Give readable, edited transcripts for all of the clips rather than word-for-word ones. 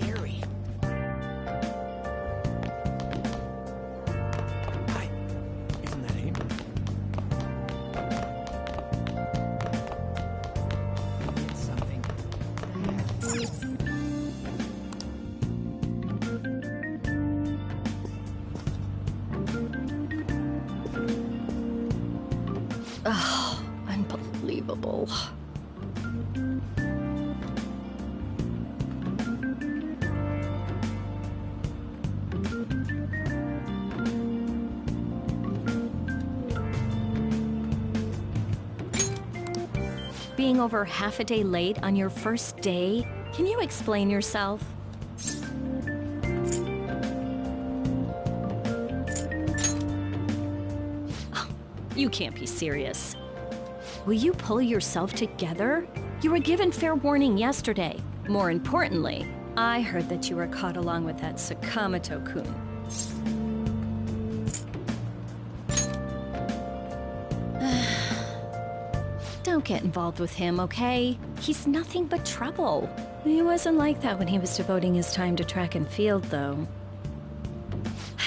scary. Hi, isn't that him? It's something. Oh, unbelievable. Being over half a day late on your first day? Can you explain yourself? Oh, you can't be serious. Will you pull yourself together? You were given fair warning yesterday. More importantly, I heard that you were caught along with that Sakamoto-kun. Don't get involved with him, okay? He's nothing but trouble. He wasn't like that when he was devoting his time to track and field, though.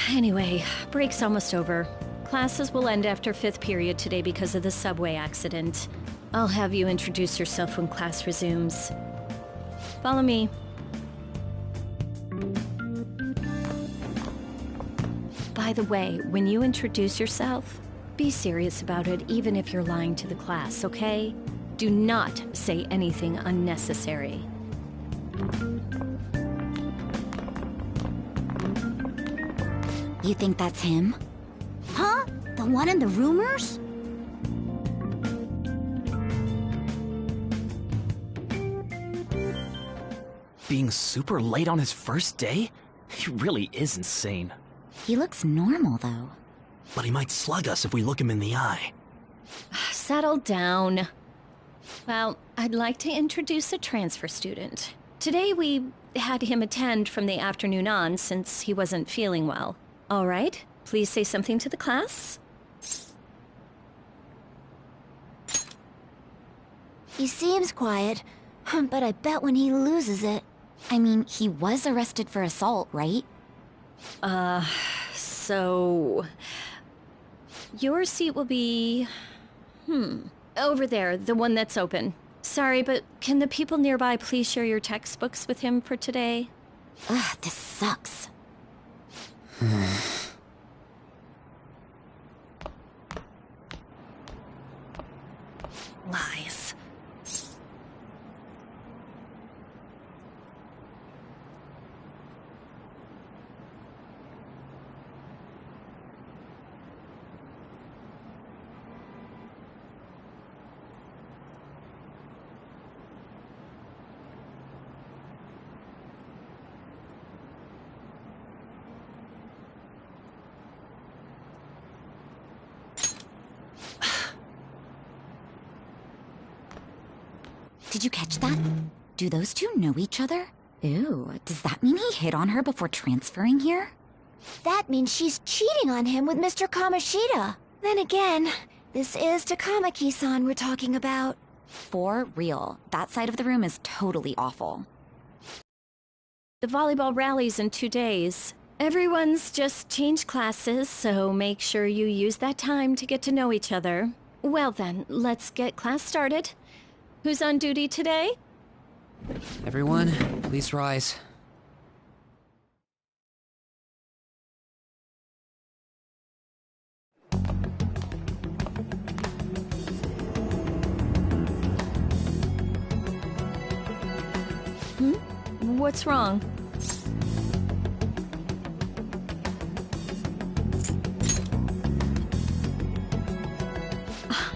Anyway, break's almost over. Classes will end after 5th period today because of the subway accident. I'll have you introduce yourself when class resumes. Follow me. By the way, when you introduce yourself, be serious about it, even if you're lying to the class, okay? Do not say anything unnecessary. You think that's him? Huh? The one in the rumors? Being super late on his first day? He really is insane. He looks normal, though. But he might slug us if we look him in the eye. Settle down. Well, I'd like to introduce a transfer student. Today we had him attend from the afternoon on since he wasn't feeling well. All right, please say something to the class. He seems quiet, but I bet when he loses it... I mean, he was arrested for assault, right? So... Your seat will be... over there, the one that's open. Sorry, but can the people nearby please share your textbooks with him for today? Ugh, this sucks. Lies. Did you catch that? Do those two know each other? Ew, does that mean he hit on her before transferring here? That means she's cheating on him with Mr. Kamoshida. Then again, this is Takamaki-san we're talking about. For real, that side of the room is totally awful. The volleyball rally's in 2 days. Everyone's just changed classes, so make sure you use that time to get to know each other. Well then, let's get class started. Who's on duty today? Everyone, please rise. What's wrong?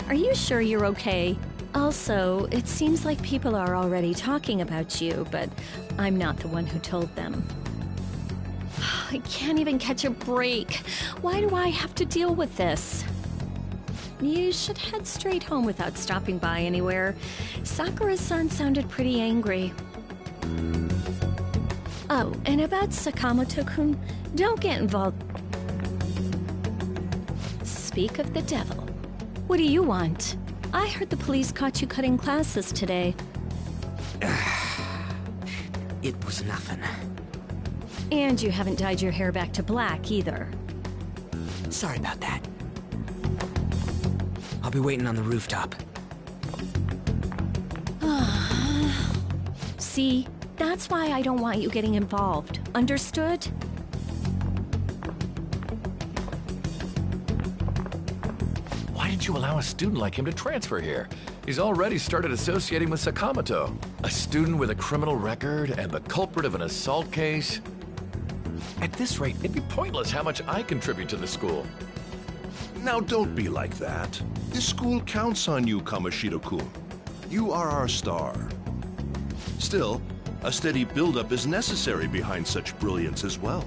Are you sure you're okay? Also, it seems like people are already talking about you, but I'm not the one who told them. I can't even catch a break. Why do I have to deal with this? You should head straight home without stopping by anywhere. Sakura-san sounded pretty angry. Oh, and about Sakamoto-kun, don't get involved. Speak of the devil. What do you want? I heard the police caught you cutting classes today. It was nothing. And you haven't dyed your hair back to black, either. Sorry about that. I'll be waiting on the rooftop. See? That's why I don't want you getting involved. Understood? Why did you allow a student like him to transfer here? He's already started associating with Sakamoto. A student with a criminal record and the culprit of an assault case. At this rate, it'd be pointless how much I contribute to the school. Now don't be like that. This school counts on you, Kamoshida-kun. You are our star. Still, a steady buildup is necessary behind such brilliance as well.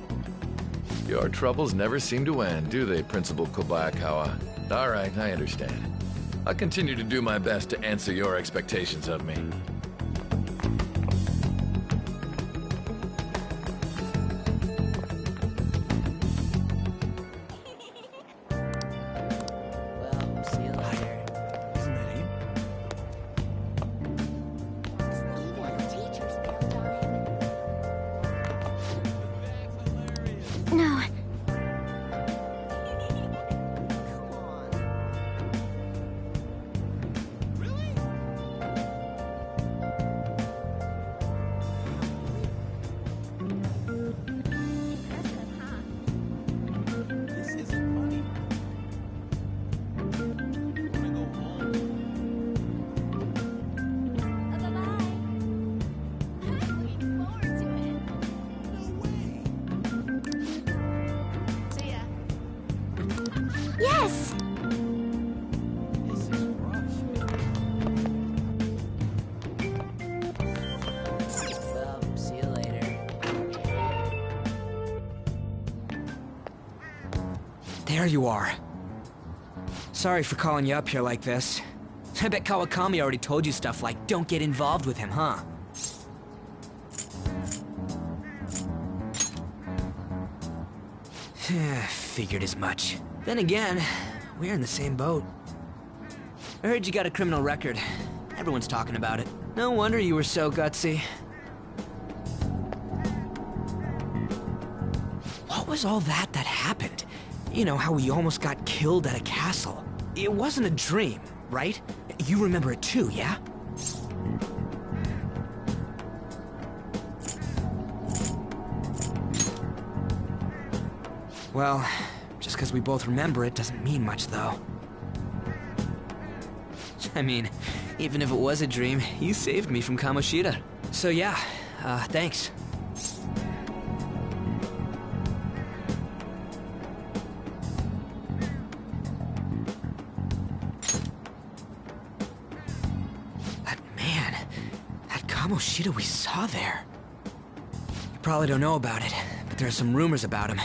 Your troubles never seem to end, do they, Principal Kobayakawa? All right, I understand. I'll continue to do my best to answer your expectations of me. Well, see you later. No. Yes! Well, see you later. There you are. Sorry for calling you up here like this. I bet Kawakami already told you stuff like, don't get involved with him, huh? Figured as much. Then again, we're in the same boat. I heard you got a criminal record. Everyone's talking about it. No wonder you were so gutsy. What was all that happened? You know, how we almost got killed at a castle. It wasn't a dream, right? You remember it too, yeah? Well, just because we both remember it doesn't mean much, though. I mean, even if it was a dream, you saved me from Kamoshida. So yeah, thanks. That man, that Kamoshida we saw there. You probably don't know about it, but there are some rumors about him.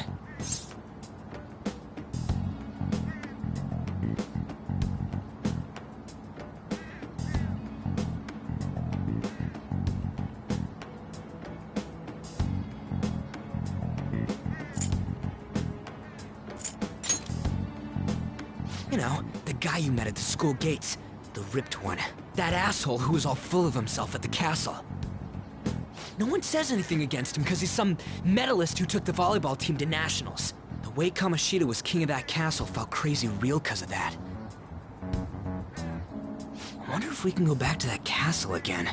You know, the guy you met at the school gates. The ripped one. That asshole who was all full of himself at the castle. No one says anything against him because he's some medalist who took the volleyball team to nationals. The way Kamoshida was king of that castle felt crazy real because of that. I wonder if we can go back to that castle again.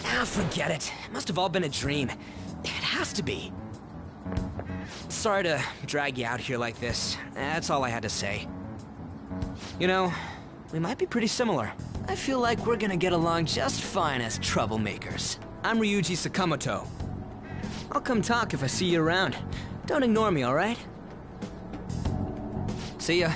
Ah, forget it. It must have all been a dream. It has to be. Sorry to drag you out here like this. That's all I had to say. You know, we might be pretty similar. I feel like we're gonna get along just fine as troublemakers. I'm Ryuji Sakamoto. I'll come talk if I see you around. Don't ignore me, alright? See ya.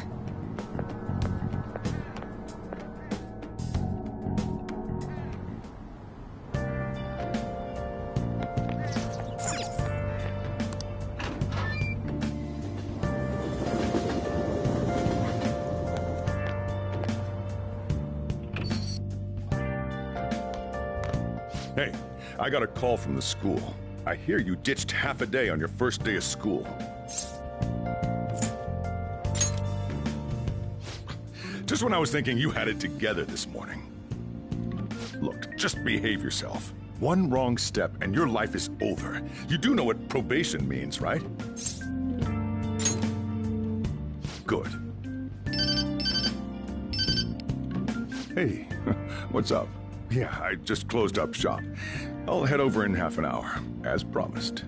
Hey, I got a call from the school. I hear you ditched half a day on your first day of school. Just when I was thinking you had it together this morning. Look, just behave yourself. One wrong step and your life is over. You do know what probation means, right? Good. Hey, what's up? Yeah, I just closed up shop. I'll head over in half an hour, as promised.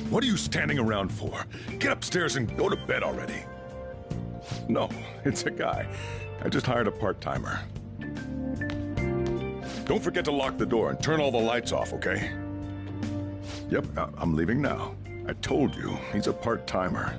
What are you standing around for? Get upstairs and go to bed already. No, it's a guy. I just hired a part-timer. Don't forget to lock the door and turn all the lights off, okay? Yep, I'm leaving now. I told you, he's a part-timer.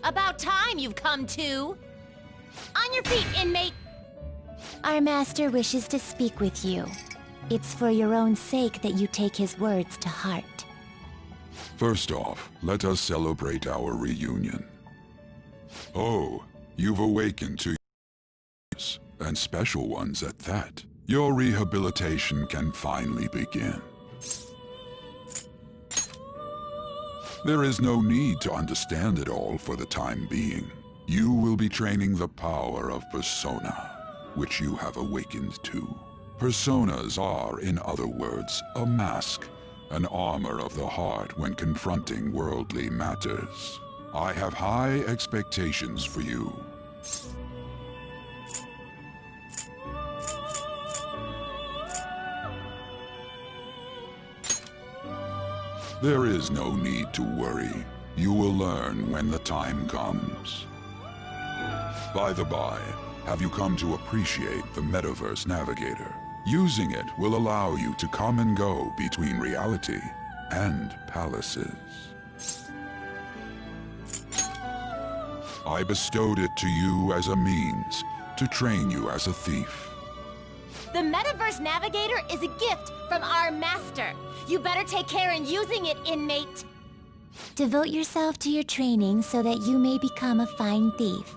About time you've come to. On your feet, inmate! Our master wishes to speak with you. It's for your own sake that you take his words to heart. First off, let us celebrate our reunion. Oh, you've awakened to yours, and special ones at that. Your rehabilitation can finally begin. There is no need to understand it all for the time being. You will be training the power of persona, which you have awakened to. Personas are, in other words, a mask, an armor of the heart when confronting worldly matters. I have high expectations for you. There is no need to worry. You will learn when the time comes. By the by, have you come to appreciate the Metaverse Navigator? Using it will allow you to come and go between reality and palaces. I bestowed it to you as a means to train you as a thief. The Metaverse Navigator is a gift from our master. You better take care in using it, inmate. Devote yourself to your training so that you may become a fine thief.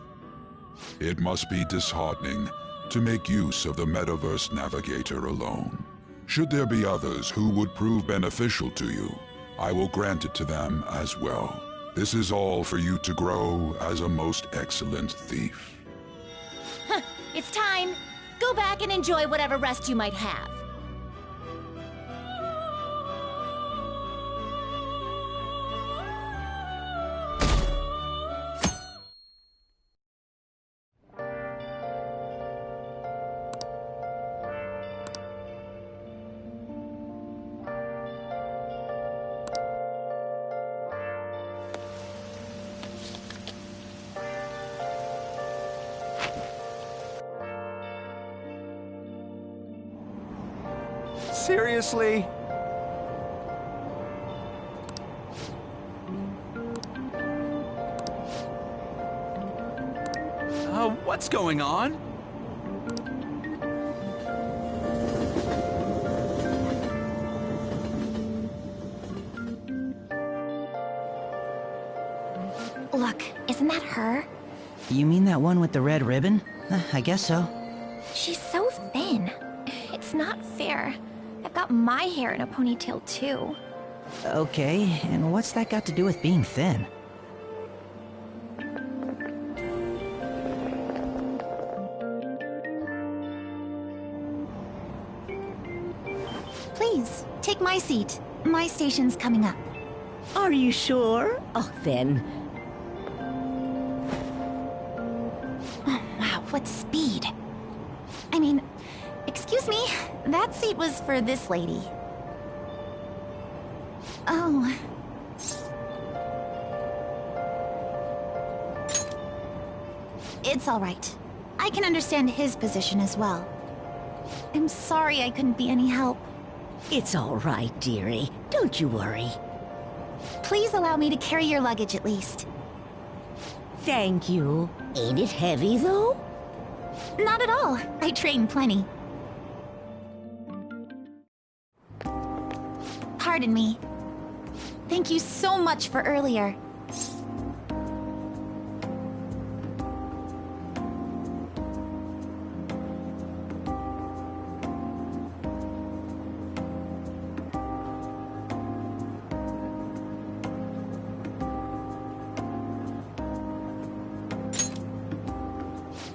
It must be disheartening to make use of the Metaverse Navigator alone. Should there be others who would prove beneficial to you, I will grant it to them as well. This is all for you to grow as a most excellent thief. It's time. Go back and enjoy whatever rest you might have. Seriously? What's going on? Look, isn't that her? You mean that one with the red ribbon? I guess so. She's so thin. It's not fair. I've got my hair in a ponytail too. Okay, and what's that got to do with being thin? Please, take my seat. My station's coming up. Are you sure? Oh, then. Oh, wow, what speed. I mean, excuse me, that seat was for this lady. Oh. It's all right. I can understand his position as well. I'm sorry I couldn't be any help. It's all right, dearie. Don't you worry. Please allow me to carry your luggage at least. Thank you. Ain't it heavy, though? Not at all. I train plenty. Pardon me. Thank you so much for earlier.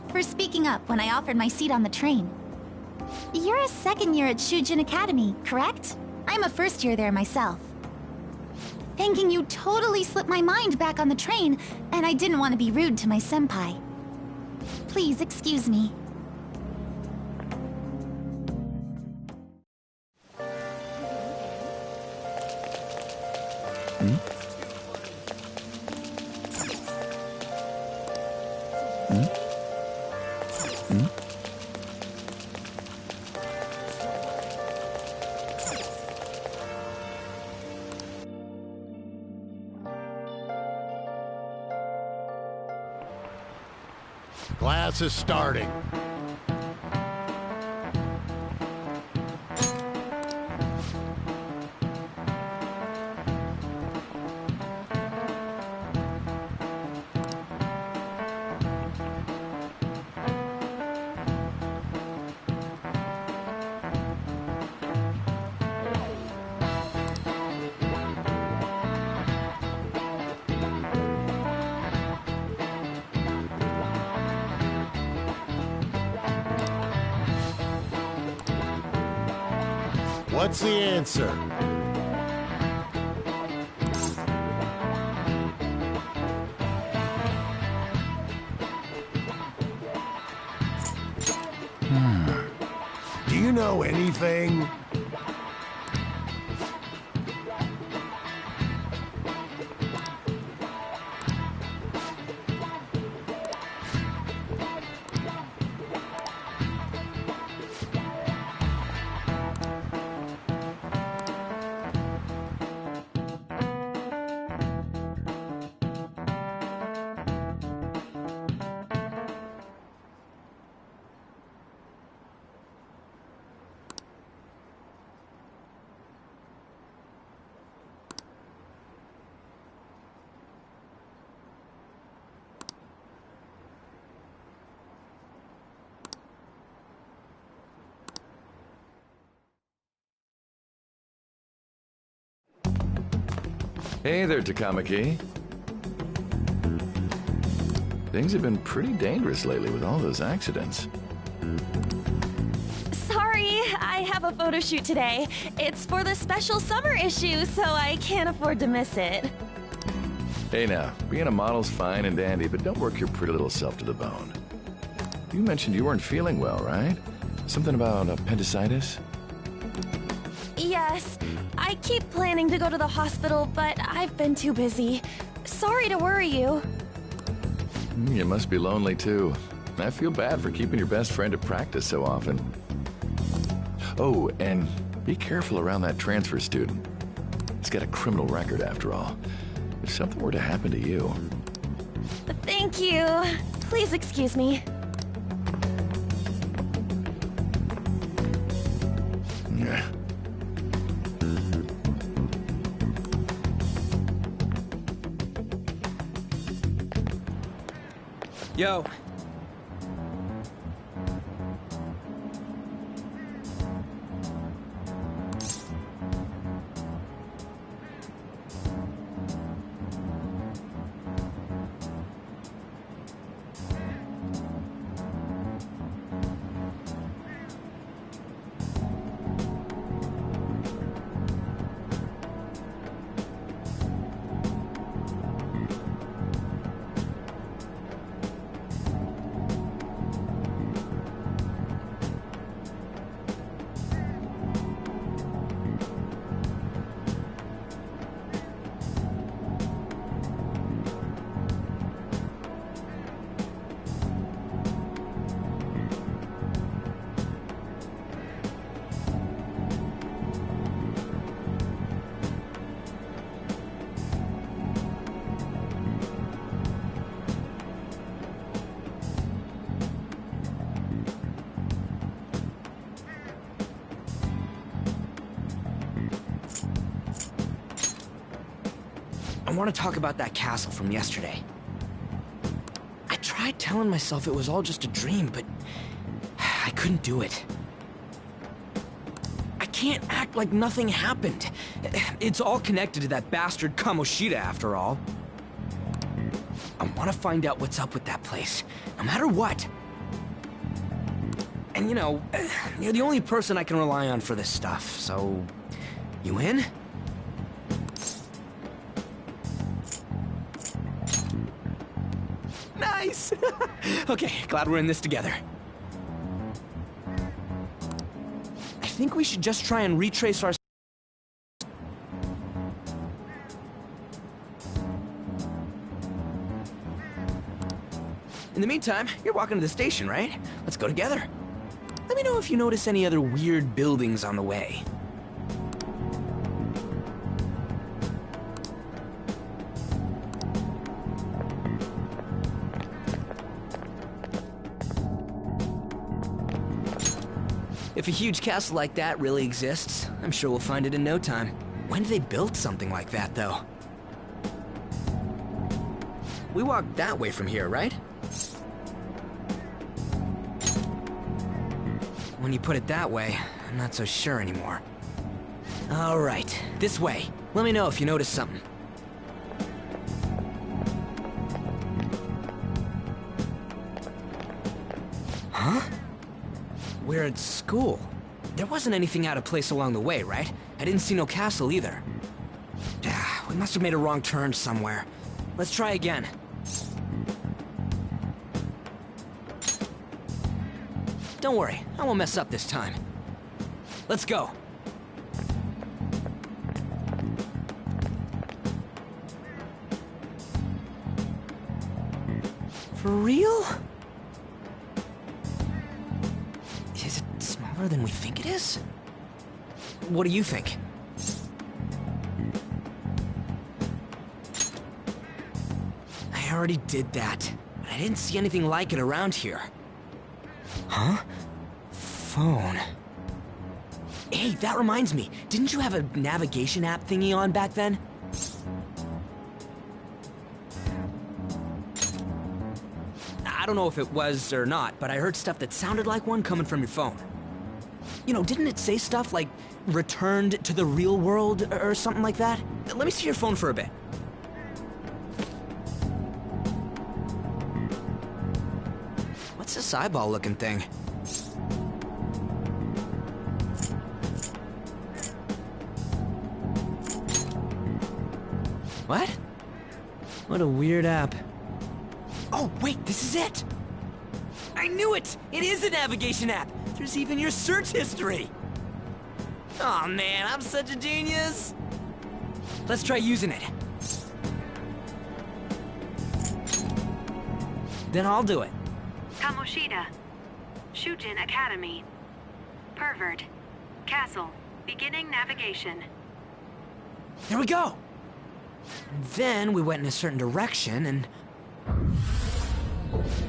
For speaking up when I offered my seat on the train. You're a second year at Shujin Academy, correct? I'm a first year there myself. Thanking you totally slipped my mind back on the train, and I didn't want to be rude to my senpai. Please excuse me. Class is starting. What's the answer? Do you know anything? Hey there, Takamaki. Things have been pretty dangerous lately with all those accidents. Sorry, I have a photo shoot today. It's for the special summer issue, so I can't afford to miss it. Hey now, being a model's fine and dandy, but don't work your pretty little self to the bone. You mentioned you weren't feeling well, right? Something about appendicitis? Yes, I keep planning to go to the hospital, but I've been too busy. Sorry to worry you. You must be lonely too. I feel bad for keeping your best friend at practice so often. Oh, and be careful around that transfer student. He's got a criminal record after all. If something were to happen to you... Thank you. Please excuse me. Yeah. Yo. want to talk about that castle from yesterday. I tried telling myself it was all just a dream, but I couldn't do it. I can't act like nothing happened. It's all connected to that bastard Kamoshida, after all. I want to find out what's up with that place, no matter what. And you know, you're the only person I can rely on for this stuff, so... You in? Nice! Okay, glad we're in this together. I think we should just try and retrace our... In the meantime, you're walking to the station, right? Let's go together. Let me know if you notice any other weird buildings on the way. If a huge castle like that really exists, I'm sure we'll find it in no time. When did they build something like that, though? We walked that way from here, right? When you put it that way, I'm not so sure anymore. All right, this way. Let me know if you notice something. Huh? We're at school. There wasn't anything out of place along the way, right? I didn't see no castle either. We must have made a wrong turn somewhere. Let's try again. Don't worry, I won't mess up this time. Let's go. For real? Is it smaller than we think it is? What do you think? I already did that, but I didn't see anything like it around here. Huh? Phone. Hey, that reminds me. Didn't you have a navigation app thingy on back then? I don't know if it was or not, but I heard stuff that sounded like one coming from your phone. You know, didn't it say stuff like returned to the real world or something like that? Let me see your phone for a bit. What's this eyeball-looking thing? What? What a weird app. Oh, wait, this is it! I knew it! It is a navigation app! There's even your search history! Aw, man, I'm such a genius! Let's try using it. Then I'll do it. Kamoshida. Shujin Academy. Pervert. Castle. Beginning navigation. There we go! And then we went in a certain direction and...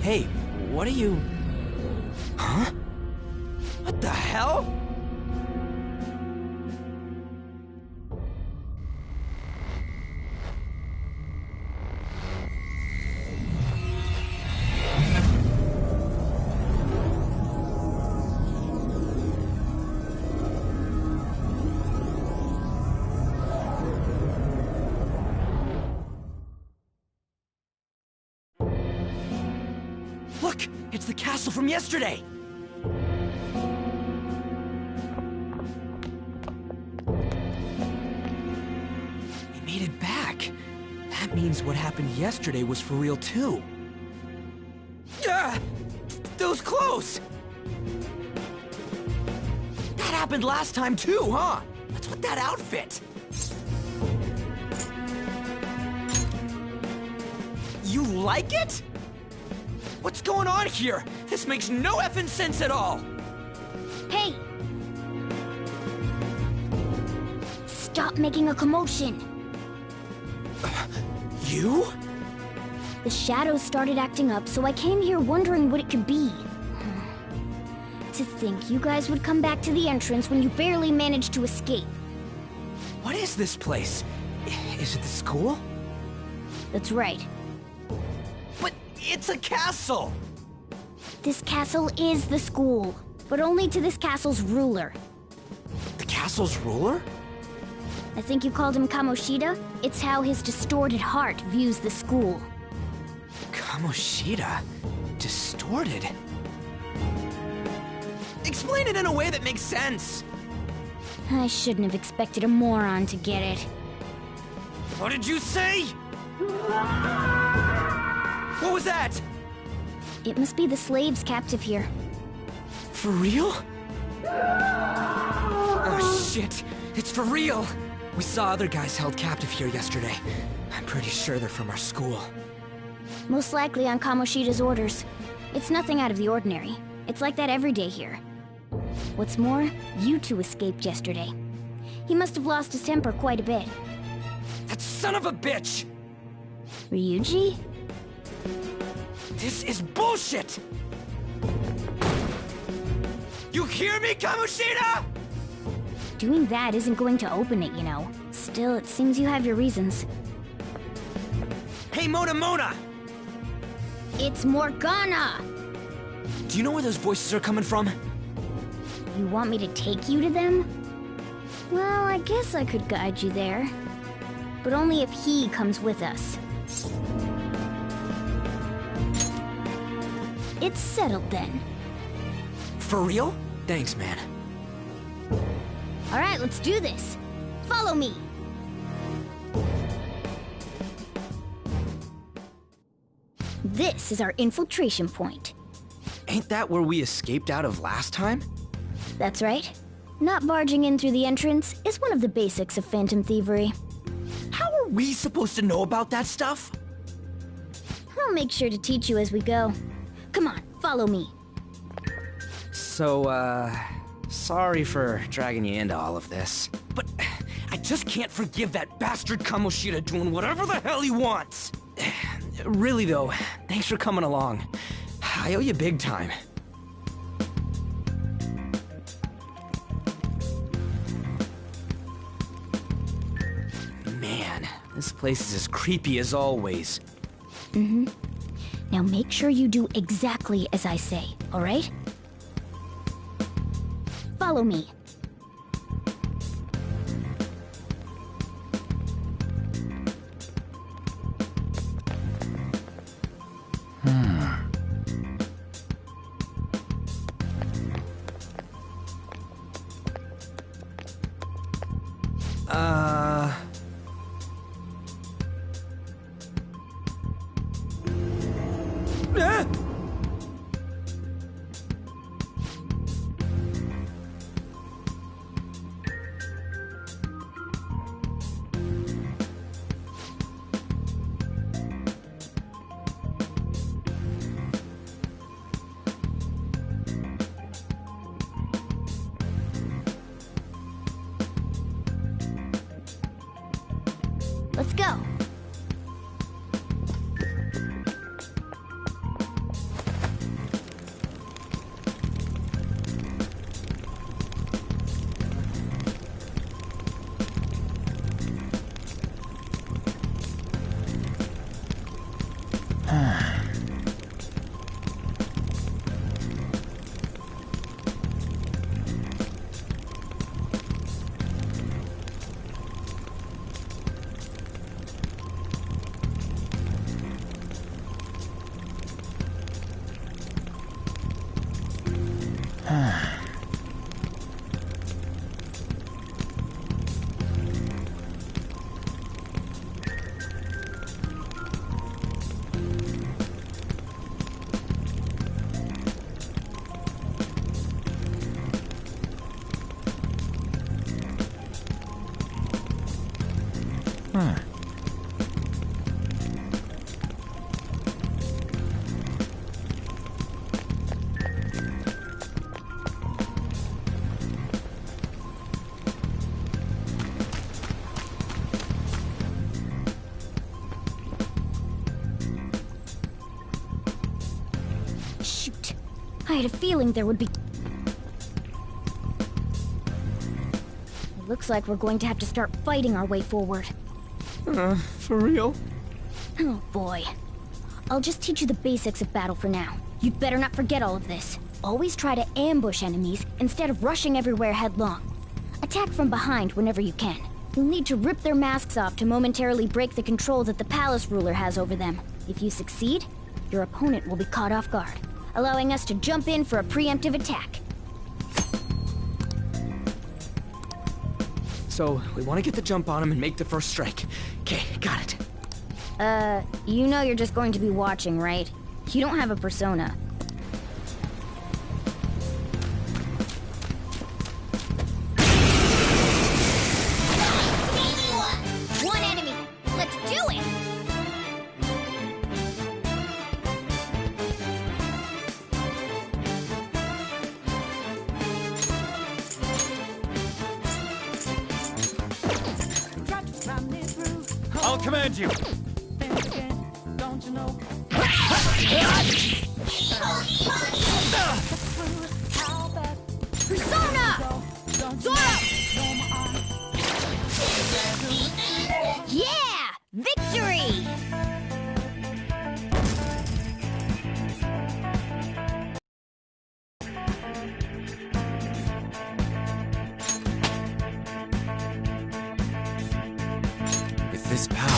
Hey, what are you... Huh? What the hell? Look! It's the castle from yesterday! We made it back. That means what happened yesterday was for real too. Those clothes! That happened last time too, huh? What's with that outfit? You like it? What's going on here? This makes no effing sense at all! Hey! Stop making a commotion! You? The shadows started acting up, so I came here wondering what it could be. To think you guys would come back to the entrance when you barely managed to escape. What is this place? Is it the school? That's right. But it's a castle! This castle is the school, but only to this castle's ruler. The castle's ruler? I think you called him Kamoshida? It's how his distorted heart views the school. Kamoshida? Distorted? Explain it in a way that makes sense! I shouldn't have expected a moron to get it. What did you say? What was that? It must be the slaves captive here. For real? Oh shit, it's for real! We saw other guys held captive here yesterday. I'm pretty sure they're from our school. Most likely on Kamoshida's orders. It's nothing out of the ordinary. It's like that every day here. What's more, you two escaped yesterday. He must have lost his temper quite a bit. That son of a bitch! Ryuji? This is bullshit! You hear me, Kamoshida?! Doing that isn't going to open it, you know. Still, it seems you have your reasons. Hey, Mona! It's Morgana! Do you know where those voices are coming from? You want me to take you to them? Well, I guess I could guide you there. But only if he comes with us. It's settled then. For real? Thanks, man. Alright, let's do this. Follow me! This is our infiltration point. Ain't that where we escaped out of last time? That's right. Not barging in through the entrance is one of the basics of phantom thievery. How are we supposed to know about that stuff? I'll make sure to teach you as we go. Come on, follow me. So, sorry for dragging you into all of this. But I just can't forgive that bastard Kamoshida doing whatever the hell he wants. Really though, thanks for coming along. I owe you big time. Man, this place is as creepy as always. Mm-hmm. Now make sure you do exactly as I say, alright? Follow me. Let's go. Shoot. I had a feeling there would be... It looks like we're going to have to start fighting our way forward. For real? Oh boy. I'll just teach you the basics of battle for now. You'd better not forget all of this. Always try to ambush enemies instead of rushing everywhere headlong. Attack from behind whenever you can. You'll need to rip their masks off to momentarily break the control that the palace ruler has over them. If you succeed, your opponent will be caught off guard, allowing us to jump in for a preemptive attack. So, we want to get the jump on him and make the first strike. Okay, got it. You know you're just going to be watching, right? You don't have a persona. One enemy. Let's do it! I'll command you. Persona! Zora! Yeah! Victory! With this power...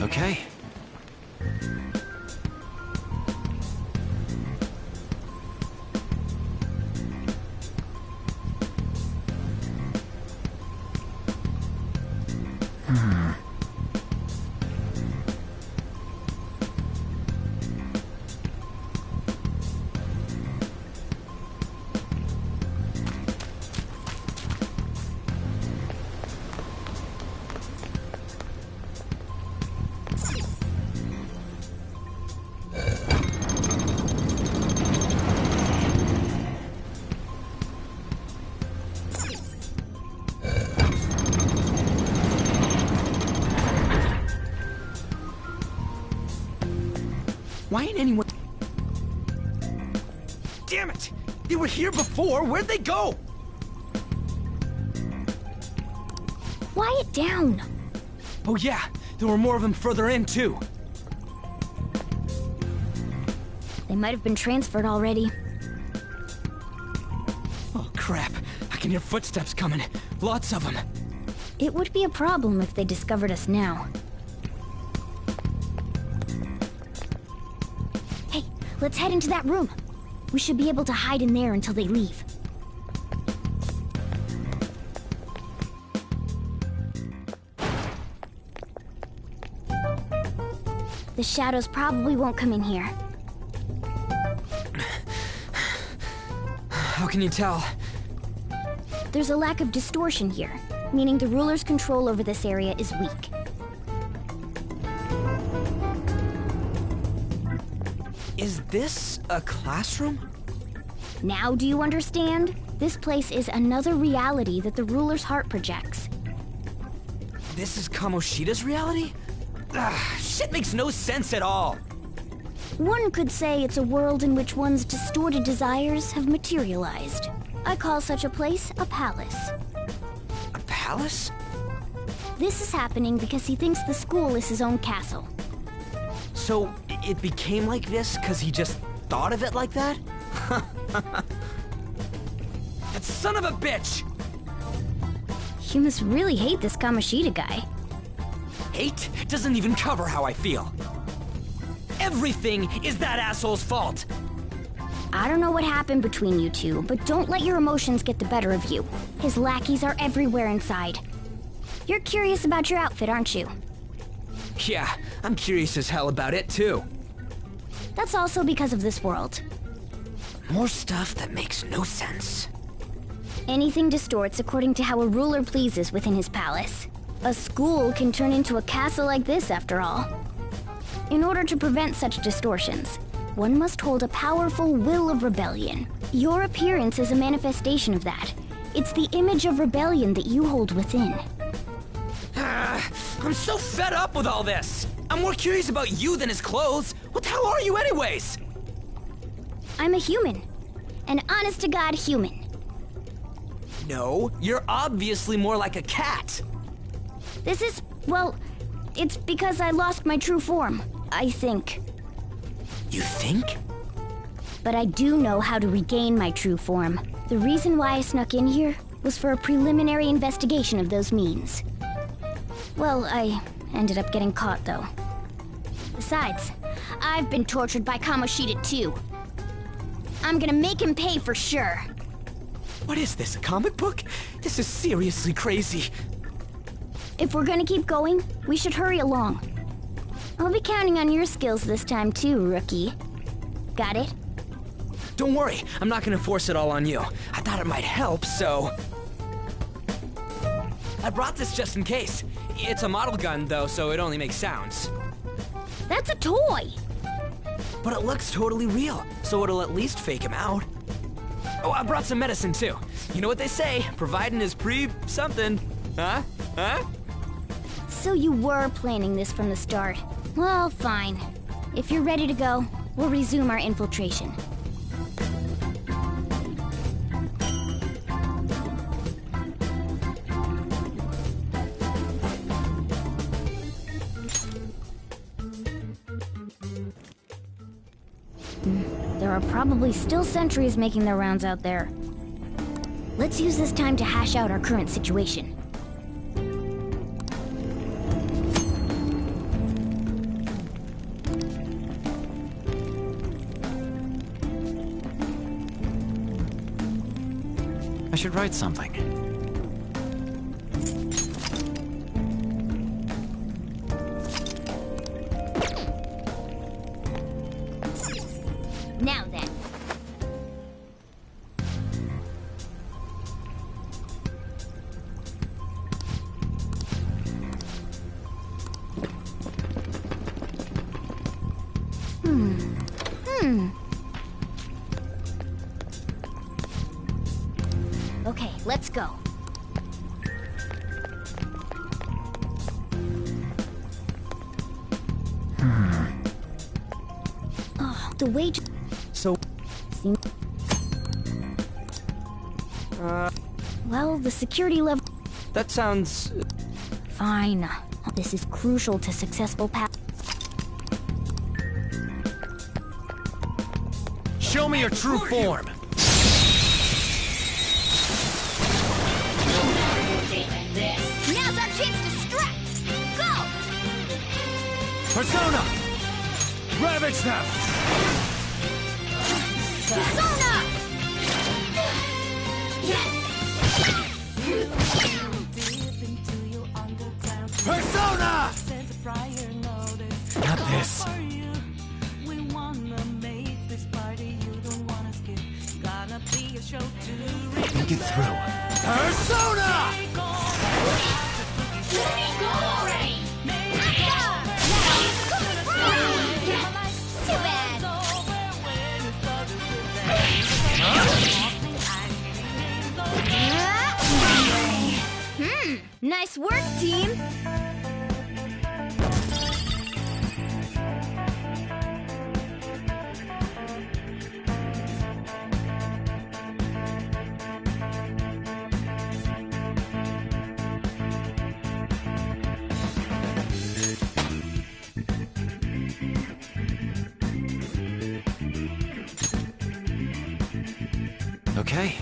Okay. Why ain't anyone... Damn it! They were here before! Where'd they go? Quiet down! Oh yeah, there were more of them further in, too. They might have been transferred already. Oh crap, I can hear footsteps coming. Lots of them. It would be a problem if they discovered us now. Hey, let's head into that room. We should be able to hide in there until they leave. The shadows probably won't come in here. How can you tell? There's a lack of distortion here, meaning the ruler's control over this area is weak. Is this a classroom? Now do you understand? This place is another reality that the ruler's heart projects. This is Kamoshida's reality? Shit makes no sense at all. One could say it's a world in which one's distorted desires have materialized. I call such a place a palace. A palace? This is happening because he thinks the school is his own castle. So, it became like this because he just thought of it like that? That son of a bitch! You must really hate this Kamoshida guy. Hate doesn't even cover how I feel. Everything is that asshole's fault! I don't know what happened between you two, but don't let your emotions get the better of you. His lackeys are everywhere inside. You're curious about your outfit, aren't you? Yeah, I'm curious as hell about it too. That's also because of this world. More stuff that makes no sense. Anything distorts according to how a ruler pleases within his palace. A school can turn into a castle like this, after all. In order to prevent such distortions, one must hold a powerful will of rebellion. Your appearance is a manifestation of that. It's the image of rebellion that you hold within. I'm so fed up with all this! I'm more curious about you than his clothes. What the hell are you anyways? I'm a human. An honest-to-God human. No, you're obviously more like a cat. This is, well, it's because I lost my true form, I think. You think? But I do know how to regain my true form. The reason why I snuck in here was for a preliminary investigation of those means. Well, I ended up getting caught, though. Besides, I've been tortured by Kamoshida, too. I'm gonna make him pay for sure. What is this, a comic book? This is seriously crazy. If we're gonna keep going, we should hurry along. I'll be counting on your skills this time, too, rookie. Got it? Don't worry, I'm not gonna force it all on you. I thought it might help, so... I brought this just in case. It's a model gun, though, so it only makes sounds. That's a toy! But it looks totally real, so it'll at least fake him out. Oh, I brought some medicine, too. You know what they say, providing is something. Huh? Huh? So you were planning this from the start. Well, fine. If you're ready to go, we'll resume our infiltration. There are probably still sentries making their rounds out there. Let's use this time to hash out our current situation. I should write something. Now then. Okay, let's go. Oh, the wage... So... Well, the security level... That sounds... Fine. This is crucial to successful path. Show me your true form! Now's our chance to strike! Go! Persona! Ravage them! Persona! Persona! Not this. Think it through. Persona! Too bad. Nice work, team! Okay.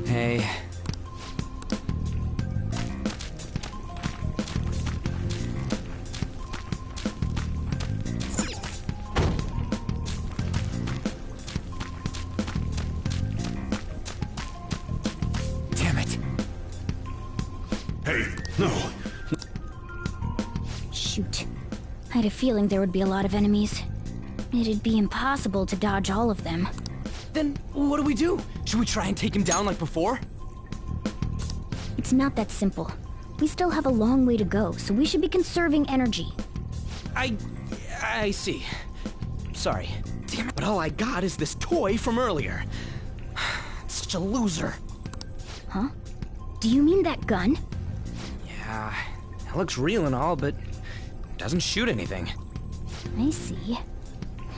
Hey. Hey, no. Shoot. I had a feeling there would be a lot of enemies. It'd be impossible to dodge all of them. Then what do we do? Should we try and take him down like before? It's not that simple. We still have a long way to go, so we should be conserving energy. I see. Sorry. Damn it, but all I got is this toy from earlier. Such a loser. Huh? Do you mean that gun? Yeah, it looks real and all, but it doesn't shoot anything. I see.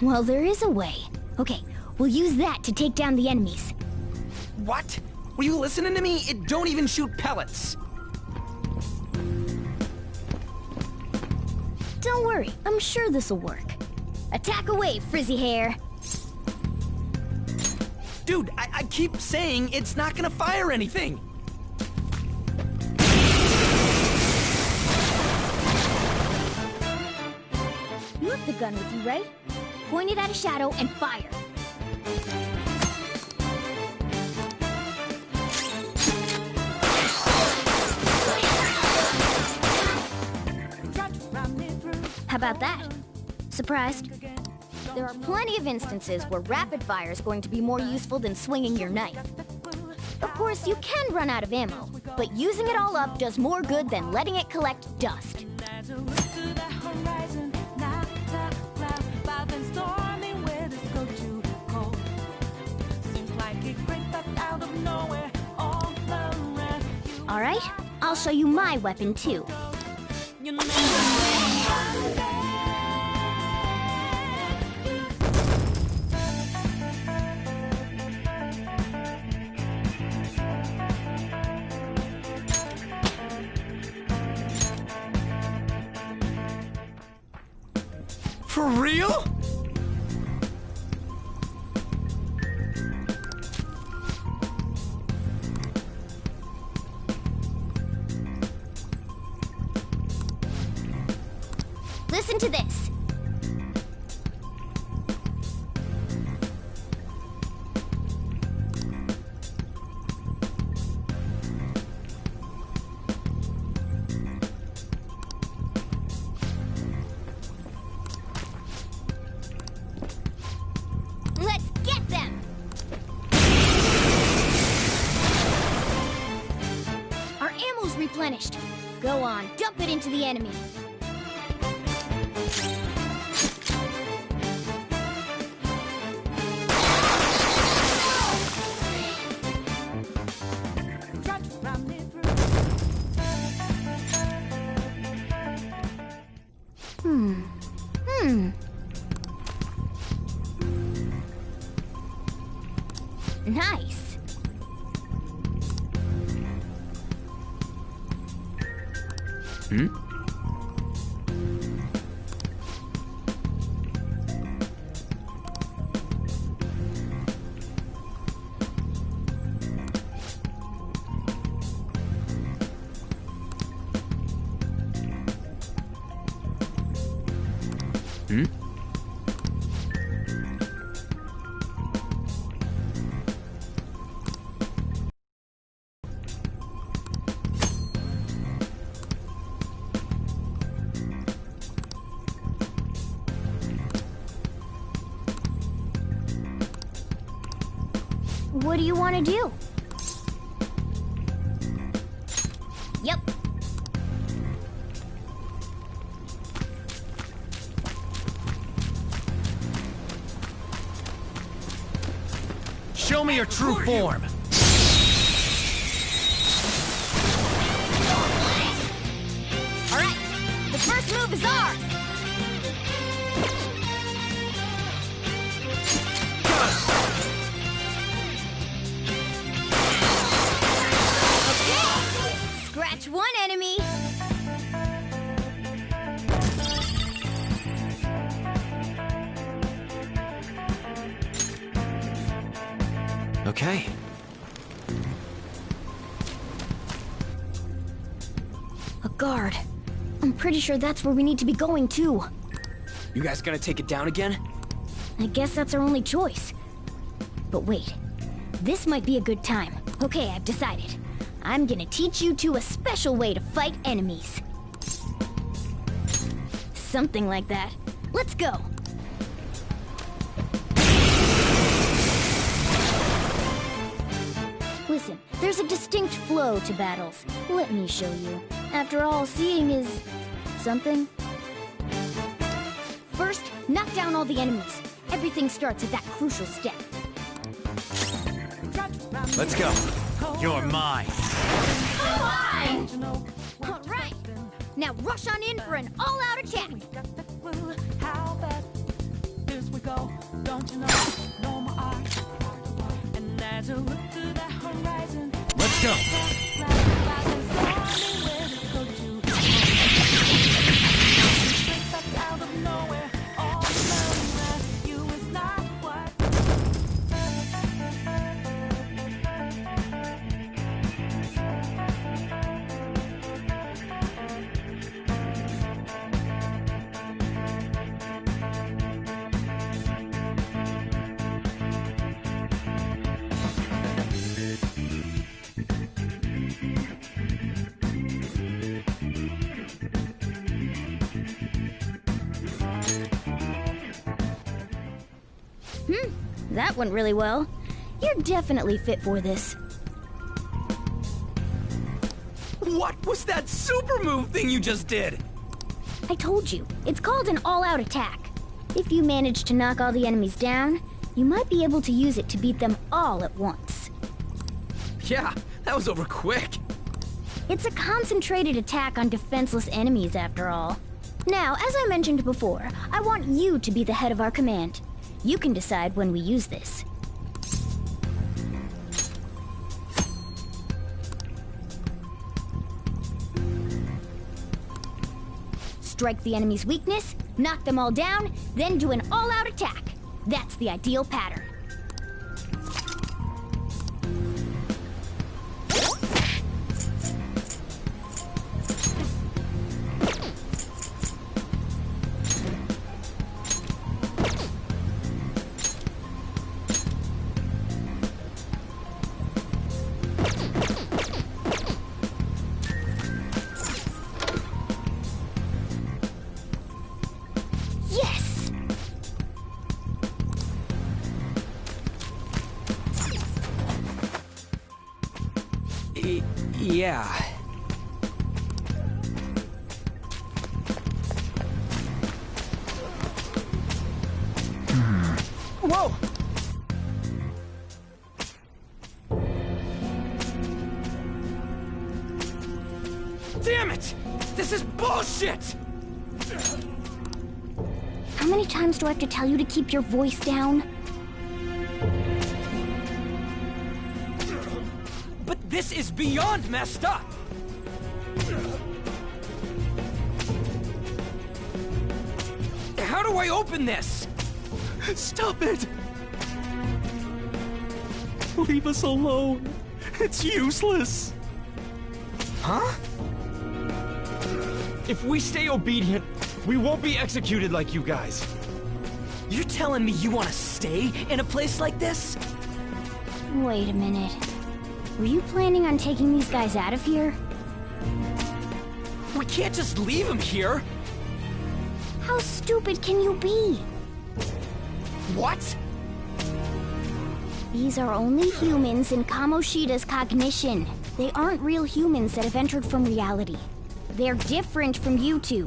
Well, there is a way. Okay, we'll use that to take down the enemies. What? Were you listening to me? It don't even shoot pellets. Don't worry, I'm sure this'll work. Attack away, frizzy hair! Dude, I keep saying it's not gonna fire anything! You have the gun with you, right? Point it at a shadow and fire. How about that? Surprised? There are plenty of instances where rapid fire is going to be more useful than swinging your knife. Of course, you can run out of ammo, but using it all up does more good than letting it collect dust. All right, I'll show you my weapon too. For real? Listen to this. Let's get them! Our ammo's replenished. Go on, dump it into the enemy. Nice. What do you want to do? Yep. Show me your true form. All right, the first move is ours. Scratch one enemy. Okay. A guard. I'm pretty sure that's where we need to be going too. You guys gonna take it down again? I guess that's our only choice. But wait, this might be a good time. Okay, I've decided. I'm gonna teach you two a special way to fight enemies. Something like that. Let's go! Listen, there's a distinct flow to battles. Let me show you. After all, seeing is... something. First, knock down all the enemies. Everything starts at that crucial step. Let's go. You're mine. All right. Now rush on in for an all-out attack. Let's go. That went really well. You're definitely fit for this. What was that super move thing you just did? I told you, it's called an all-out attack. If you manage to knock all the enemies down, you might be able to use it to beat them all at once. Yeah, that was over quick. It's a concentrated attack on defenseless enemies, after all. Now, as I mentioned before, I want you to be the head of our command. You can decide when we use this. Strike the enemy's weakness, knock them all down, then do an all-out attack. That's the ideal pattern. Yeah. Whoa! Damn it! This is bullshit! How many times do I have to tell you to keep your voice down? But this is beyond messed up! How do I open this? Stop it! Leave us alone. It's useless. Huh? If we stay obedient, we won't be executed like you guys. You're telling me you want to stay in a place like this? Wait a minute. Were you planning on taking these guys out of here? We can't just leave them here. How stupid can you be? What? These are only humans in Kamoshida's cognition. They aren't real humans that have entered from reality. They're different from you two.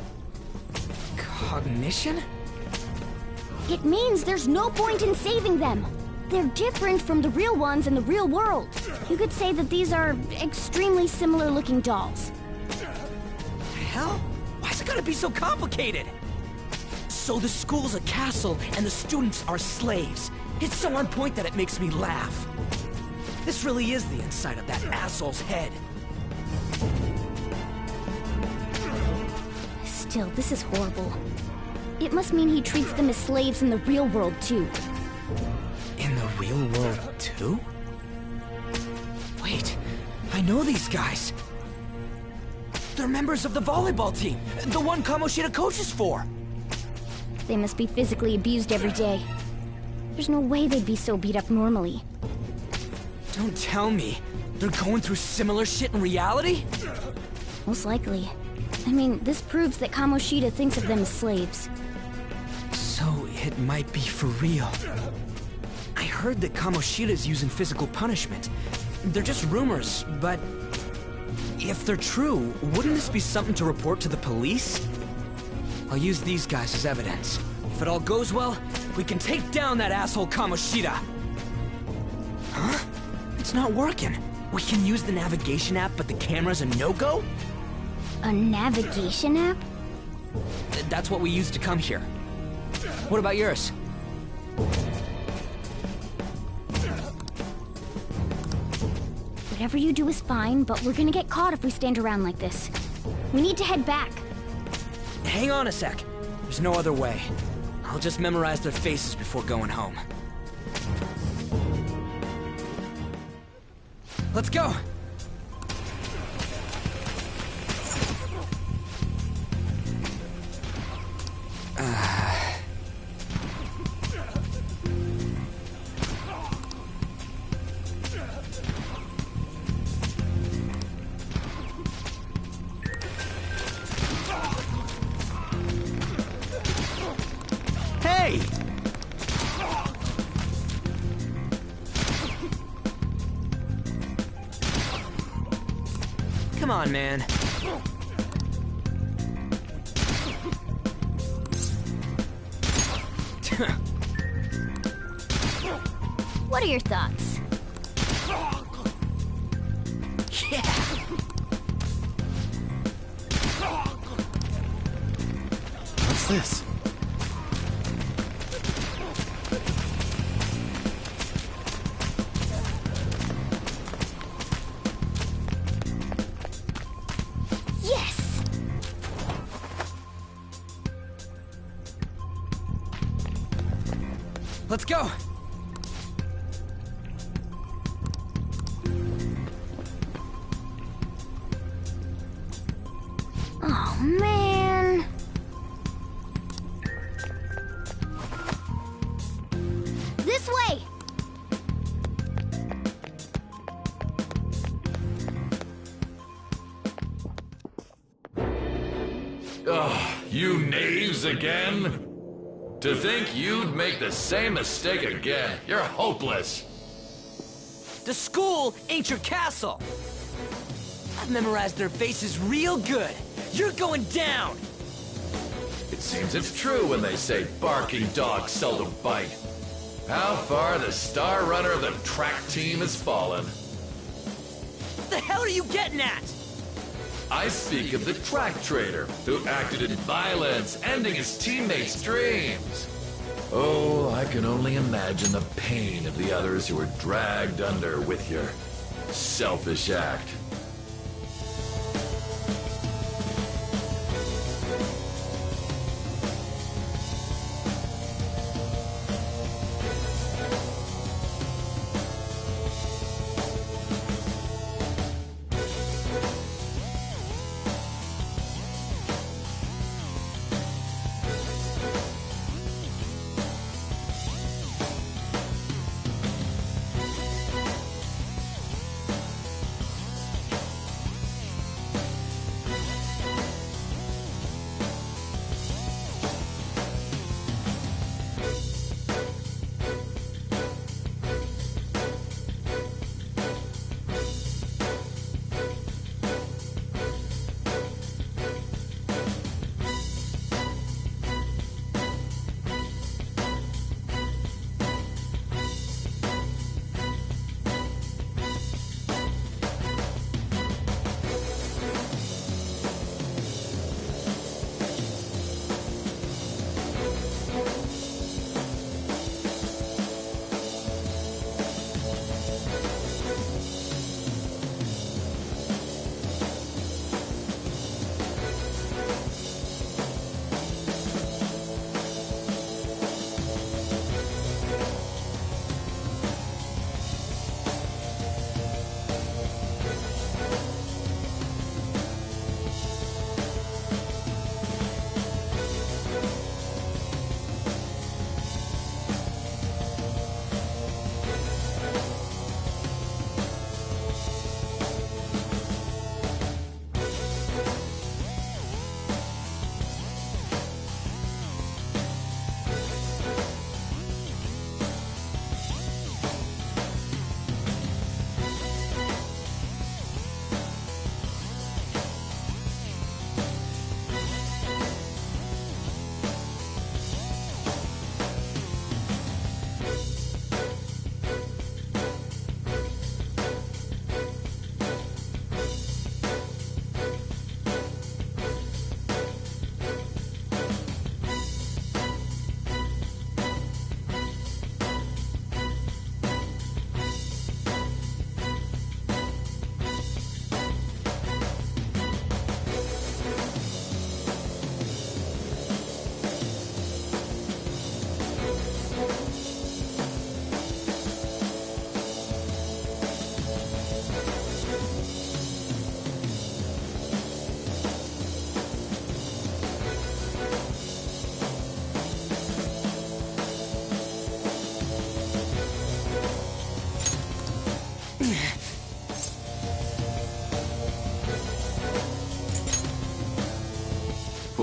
Cognition? It means there's no point in saving them. They're different from the real ones in the real world. You could say that these are extremely similar-looking dolls. Hell? Why's it gotta be so complicated? So the school's a castle and the students are slaves. It's so on point that it makes me laugh. This really is the inside of that asshole's head. Still, this is horrible. It must mean he treats them as slaves in the real world, too. In the real world, too? Wait, I know these guys. They're members of the volleyball team, the one Kamoshida coaches for. They must be physically abused every day. There's no way they'd be so beat up normally. Don't tell me. They're going through similar shit in reality? Most likely. I mean, this proves that Kamoshida thinks of them as slaves. So it might be for real. I heard that Kamoshida's using physical punishment. They're just rumors, but if they're true, wouldn't this be something to report to the police? I'll use these guys as evidence. If it all goes well, we can take down that asshole Kamoshida. Huh? It's not working. We can use the navigation app, but the camera's a no-go? A navigation app? That's what we used to come here. What about yours? Whatever you do is fine, but we're gonna get caught if we stand around like this. We need to head back. Hang on a sec. There's no other way. I'll just memorize their faces before going home. Let's go! Hey! Come on, man. What are your thoughts? Yeah! What's this? Yes! Let's go! Oh, man. This way! Ugh, you knaves again? To think you'd make the same mistake again. You're hopeless. The school ain't your castle! I've memorized their faces real good. You're going down! It seems it's true when they say barking dogs seldom bite. How far the star runner of the track team has fallen. What the hell are you getting at? I speak of the track trader who acted in violence, ending his teammates' dreams. Oh, I can only imagine the pain of the others who were dragged under with your selfish act.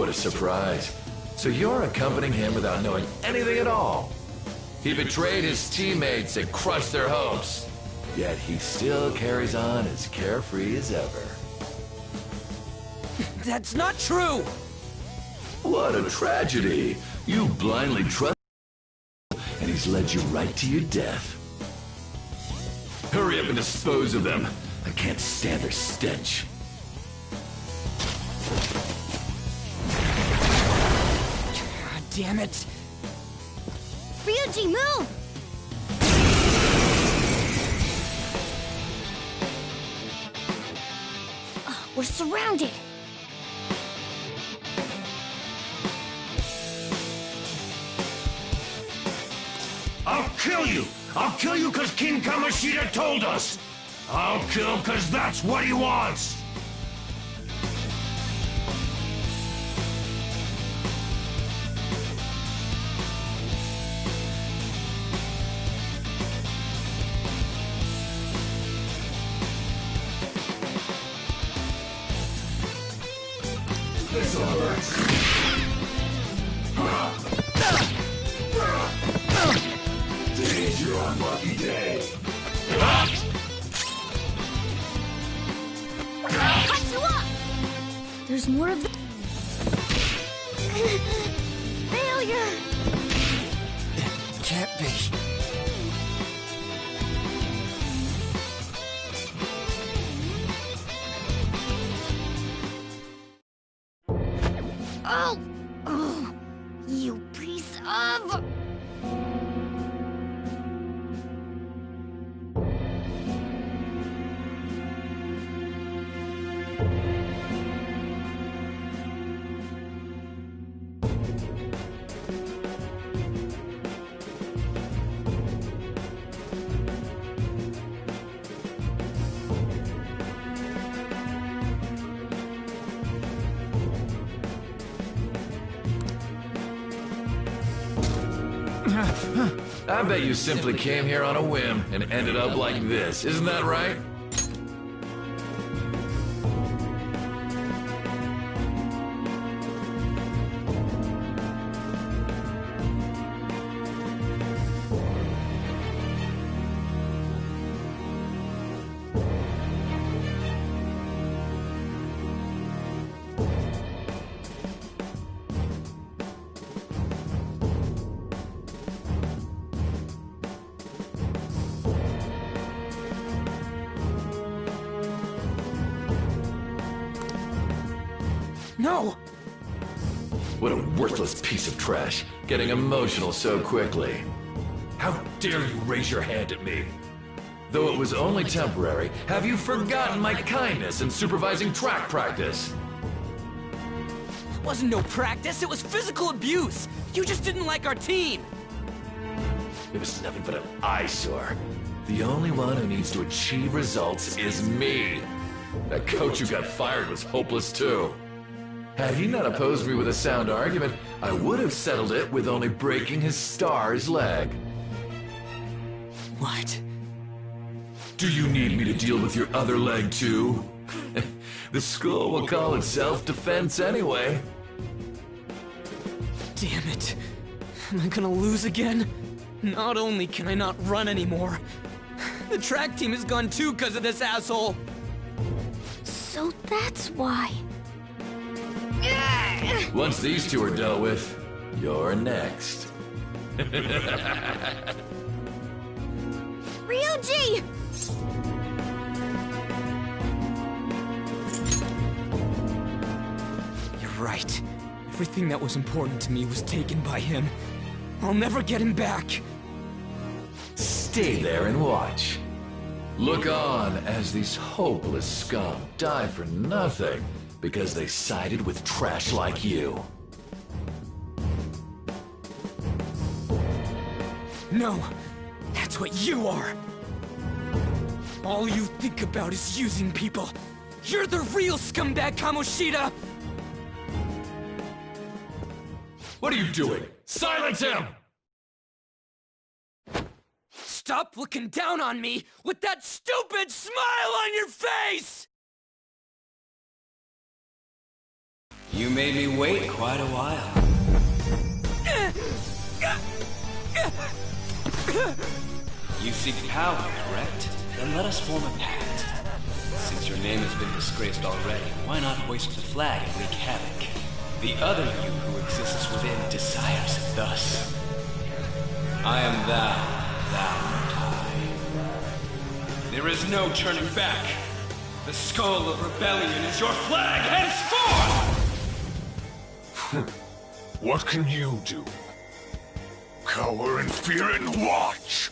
What a surprise. So you're accompanying him without knowing anything at all. He betrayed his teammates and crushed their hopes. Yet he still carries on as carefree as ever. That's not true! What a tragedy. You blindly trust him, and he's led you right to your death. Hurry up and dispose of them. I can't stand their stench. God damn it! Ryuji, move! We're surrounded. I'll kill you! I'll kill you because King Kamoshida told us! I'll kill because that's what he wants! This hurts. Today's your unlucky day. Cut you up! There's more of the... Failure! Can't be. Oh! Oh! You piece of... I bet you simply came here on a whim and ended up like this, isn't that right? No! What a worthless piece of trash, getting emotional so quickly. How dare you raise your hand at me? Though it was only temporary, have you forgotten my kindness in supervising track practice? It wasn't no practice, it was physical abuse! You just didn't like our team! It was nothing but an eyesore. The only one who needs to achieve results is me. That coach who got fired was hopeless too. Had he not opposed me with a sound argument, I would have settled it with only breaking his star's leg. What? Do you need me to deal with your other leg too? The school will call it self-defense anyway. Damn it. Am I gonna lose again? Not only can I not run anymore, the track team is gone too because of this asshole! So that's why. Once these two are dealt with, you're next. Ryuji! You're right. Everything that was important to me was taken by him. I'll never get him back. Stay there and watch. Look on as these hopeless scum die for nothing because they sided with trash like you. No, that's what you are. All you think about is using people. You're the real scumbag, Kamoshida! What are you doing? Silence him! Stop looking down on me with that stupid smile on your face! You made me wait quite a while. You seek power, correct? Then let us form a pact. Since your name has been disgraced already, why not hoist the flag and wreak havoc? The other you who exists within desires it thus. I am thou, thou art I. There is no turning back. The skull of rebellion is your flag henceforth! What can you do? Cower in fear and watch!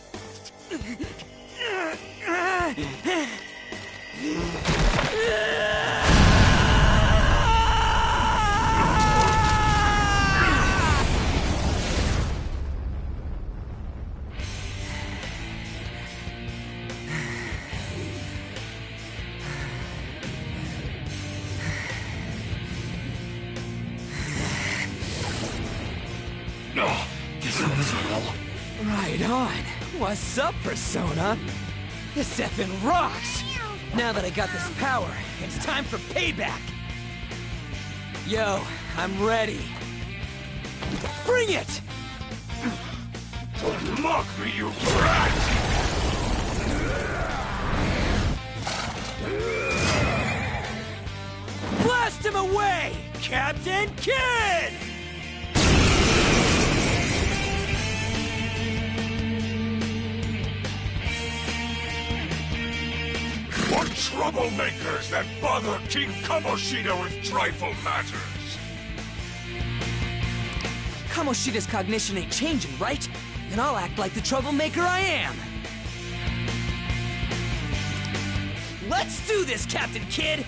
Oh, this one's well. Right on. What's up, Persona? This effing rocks! Now that I got this power, it's time for payback! Yo, I'm ready. Bring it! Don't mock me, you brat! Blast him away, Captain Kidd! What troublemakers that bother King Kamoshida with trifle matters? Kamoshida's cognition ain't changing, right? Then I'll act like the troublemaker I am! Let's do this, Captain Kidd!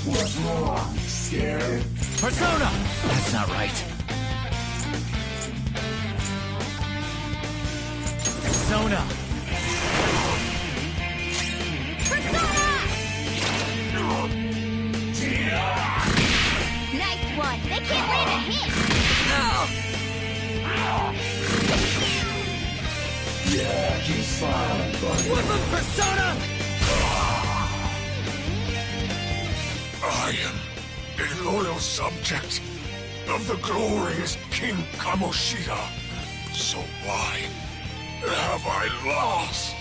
What's wrong? Scared? Persona! That's not right. Persona! Nice one. They can't land a hit. Yeah, keep smiling, buddy. Whip him, Persona! I am a loyal subject of the glorious King Kamoshida. So why have I lost?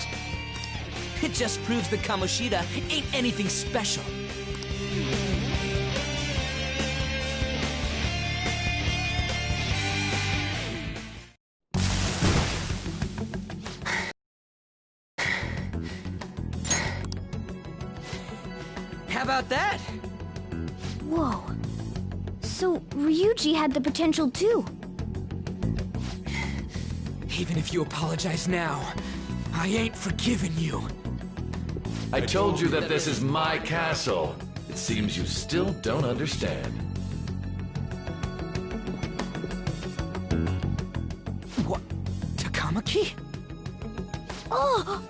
It just proves that Kamoshida ain't anything special. How about that? Whoa. So, Ryuji had the potential too. Even if you apologize now, I ain't forgiving you. I told you that this is my castle. It seems you still don't understand. What? Takamaki? Oh!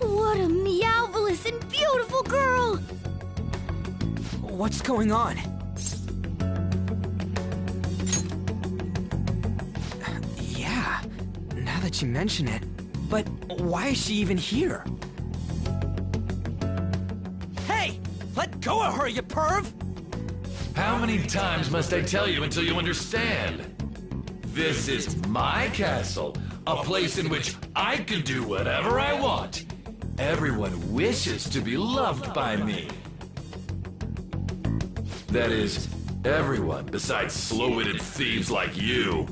What a meowvelous and beautiful girl! What's going on? Yeah, now that you mention it. But why is she even here? Hey! Let go of her, you perv! How many times must I tell you until you understand? This is my castle, a place in which I can do whatever I want. Everyone wishes to be loved by me. That is, everyone besides slow-witted thieves like you.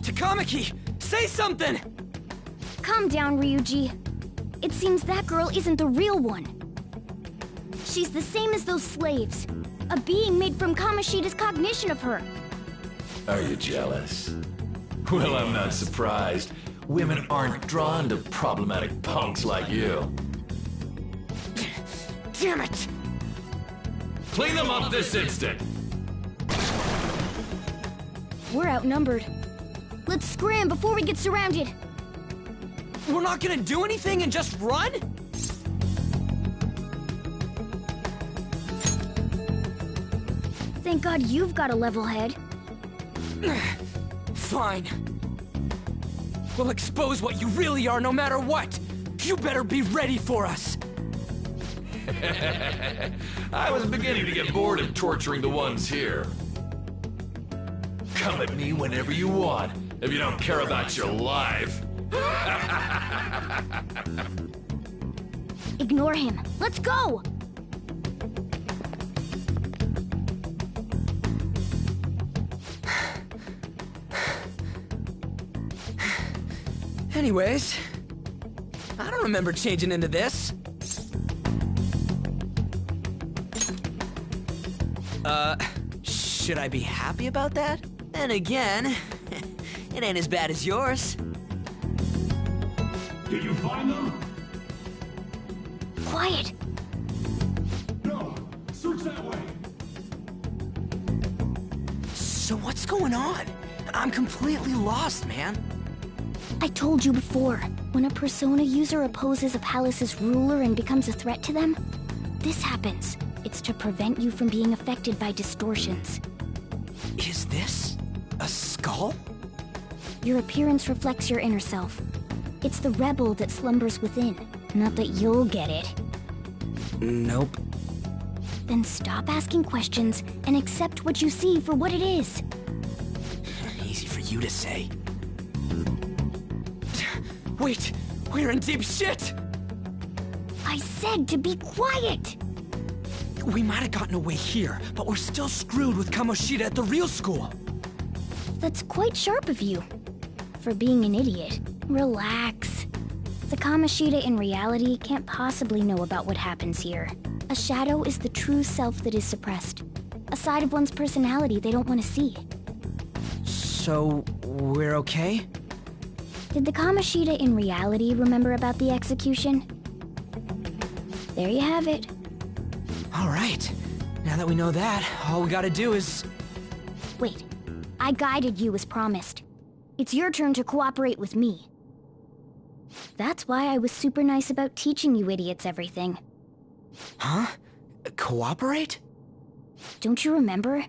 Takamaki, say something! Calm down, Ryuji. It seems that girl isn't the real one. She's the same as those slaves. A being made from Kamoshida's cognition of her. Are you jealous? Well, I'm not surprised. Women aren't drawn to problematic punks like you. Damn it! Clean them up this instant! We're outnumbered. Let's scram before we get surrounded. We're not gonna do anything and just run? Thank God you've got a level head. Fine. We'll expose what you really are no matter what. You better be ready for us. I was beginning to get bored of torturing the ones here. Come at me whenever you want, if you don't care about your life. Ignore him. Let's go! Anyways, I don't remember changing into this. Should I be happy about that? Then again, it ain't as bad as yours. Did you find them? Quiet! No! Search that way! So what's going on? I'm completely lost, man. I told you before, when a Persona user opposes a palace's ruler and becomes a threat to them, this happens. It's to prevent you from being affected by distortions. Is this a skull? Your appearance reflects your inner self. It's the rebel that slumbers within, not that you'll get it. Nope. Then stop asking questions and accept what you see for what it is. Easy for you to say. Wait, we're in deep shit! I said to be quiet! We might have gotten away here, but we're still screwed with Kamoshida at the real school. That's quite sharp of you. For being an idiot. Relax. The Kamoshida in reality can't possibly know about what happens here. A shadow is the true self that is suppressed. A side of one's personality they don't want to see. So, we're okay? Did the Kamoshida in reality remember about the execution? There you have it. All right. Now that we know that, all we gotta do is... Wait. I guided you as promised. It's your turn to cooperate with me. That's why I was super nice about teaching you idiots everything. Huh? Cooperate? Don't you remember?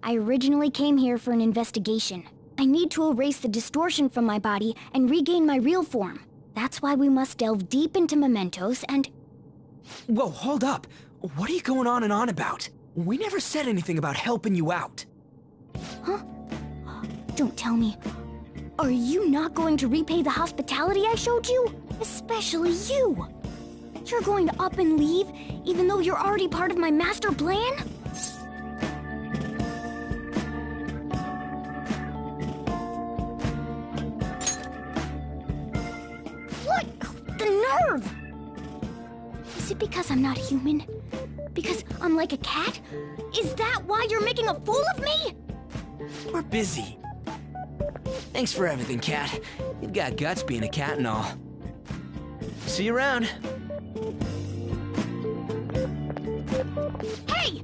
I originally came here for an investigation. I need to erase the distortion from my body and regain my real form. That's why we must delve deep into mementos and... Whoa, hold up. What are you going on and on about? We never said anything about helping you out. Huh? Don't tell me. Are you not going to repay the hospitality I showed you? Especially you. You're going to up and leave, even though you're already part of my master plan? What? The nerve! Is it because I'm not human? Because I'm like a cat? Is that why you're making a fool of me? We're busy. Thanks for everything, Cat. You've got guts being a cat and all. See you around. Hey!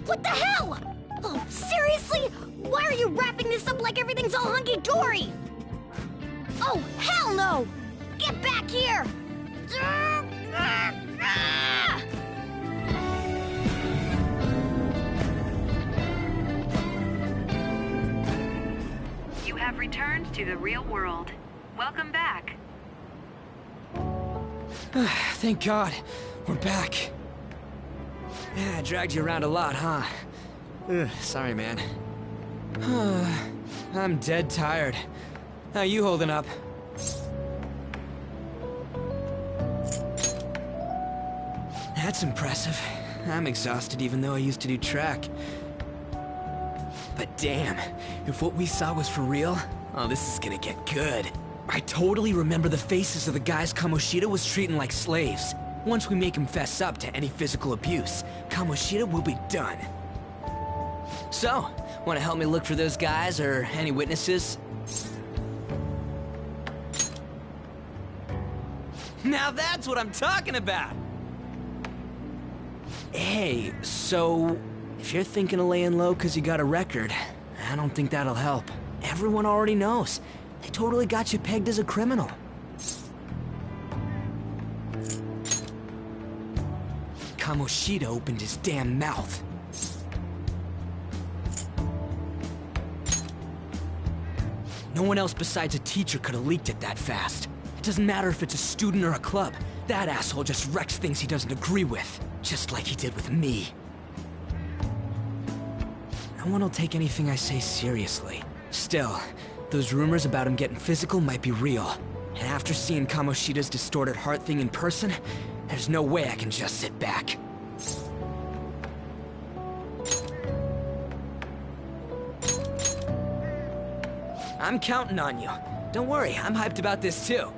What the hell? Oh, seriously? Why are you wrapping this up like everything's all hunky-dory? Oh, hell no! Get back here! You have returned to the real world. Welcome back. Thank God. We're back. Yeah, I dragged you around a lot, huh? Sorry, man. I'm dead tired. How you holding up? That's impressive. I'm exhausted even though I used to do track. But damn, if what we saw was for real, oh, this is gonna get good. I totally remember the faces of the guys Kamoshida was treating like slaves. Once we make him fess up to any physical abuse, Kamoshida will be done. So, wanna help me look for those guys or any witnesses? Now that's what I'm talking about! Hey, so... if you're thinking of laying low because you got a record, I don't think that'll help. Everyone already knows. They totally got you pegged as a criminal. Kamoshida opened his damn mouth. No one else besides a teacher could have leaked it that fast. It doesn't matter if it's a student or a club. That asshole just wrecks things he doesn't agree with, just like he did with me. No one will take anything I say seriously. Still, those rumors about him getting physical might be real. And after seeing Kamoshida's distorted heart thing in person, there's no way I can just sit back. I'm counting on you. Don't worry, I'm hyped about this too.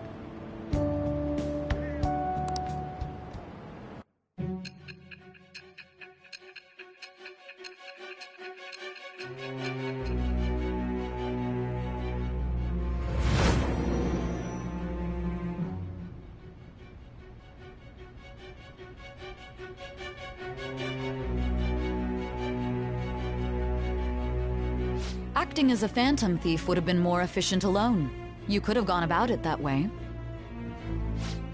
Acting as a phantom thief would have been more efficient alone. You could have gone about it that way.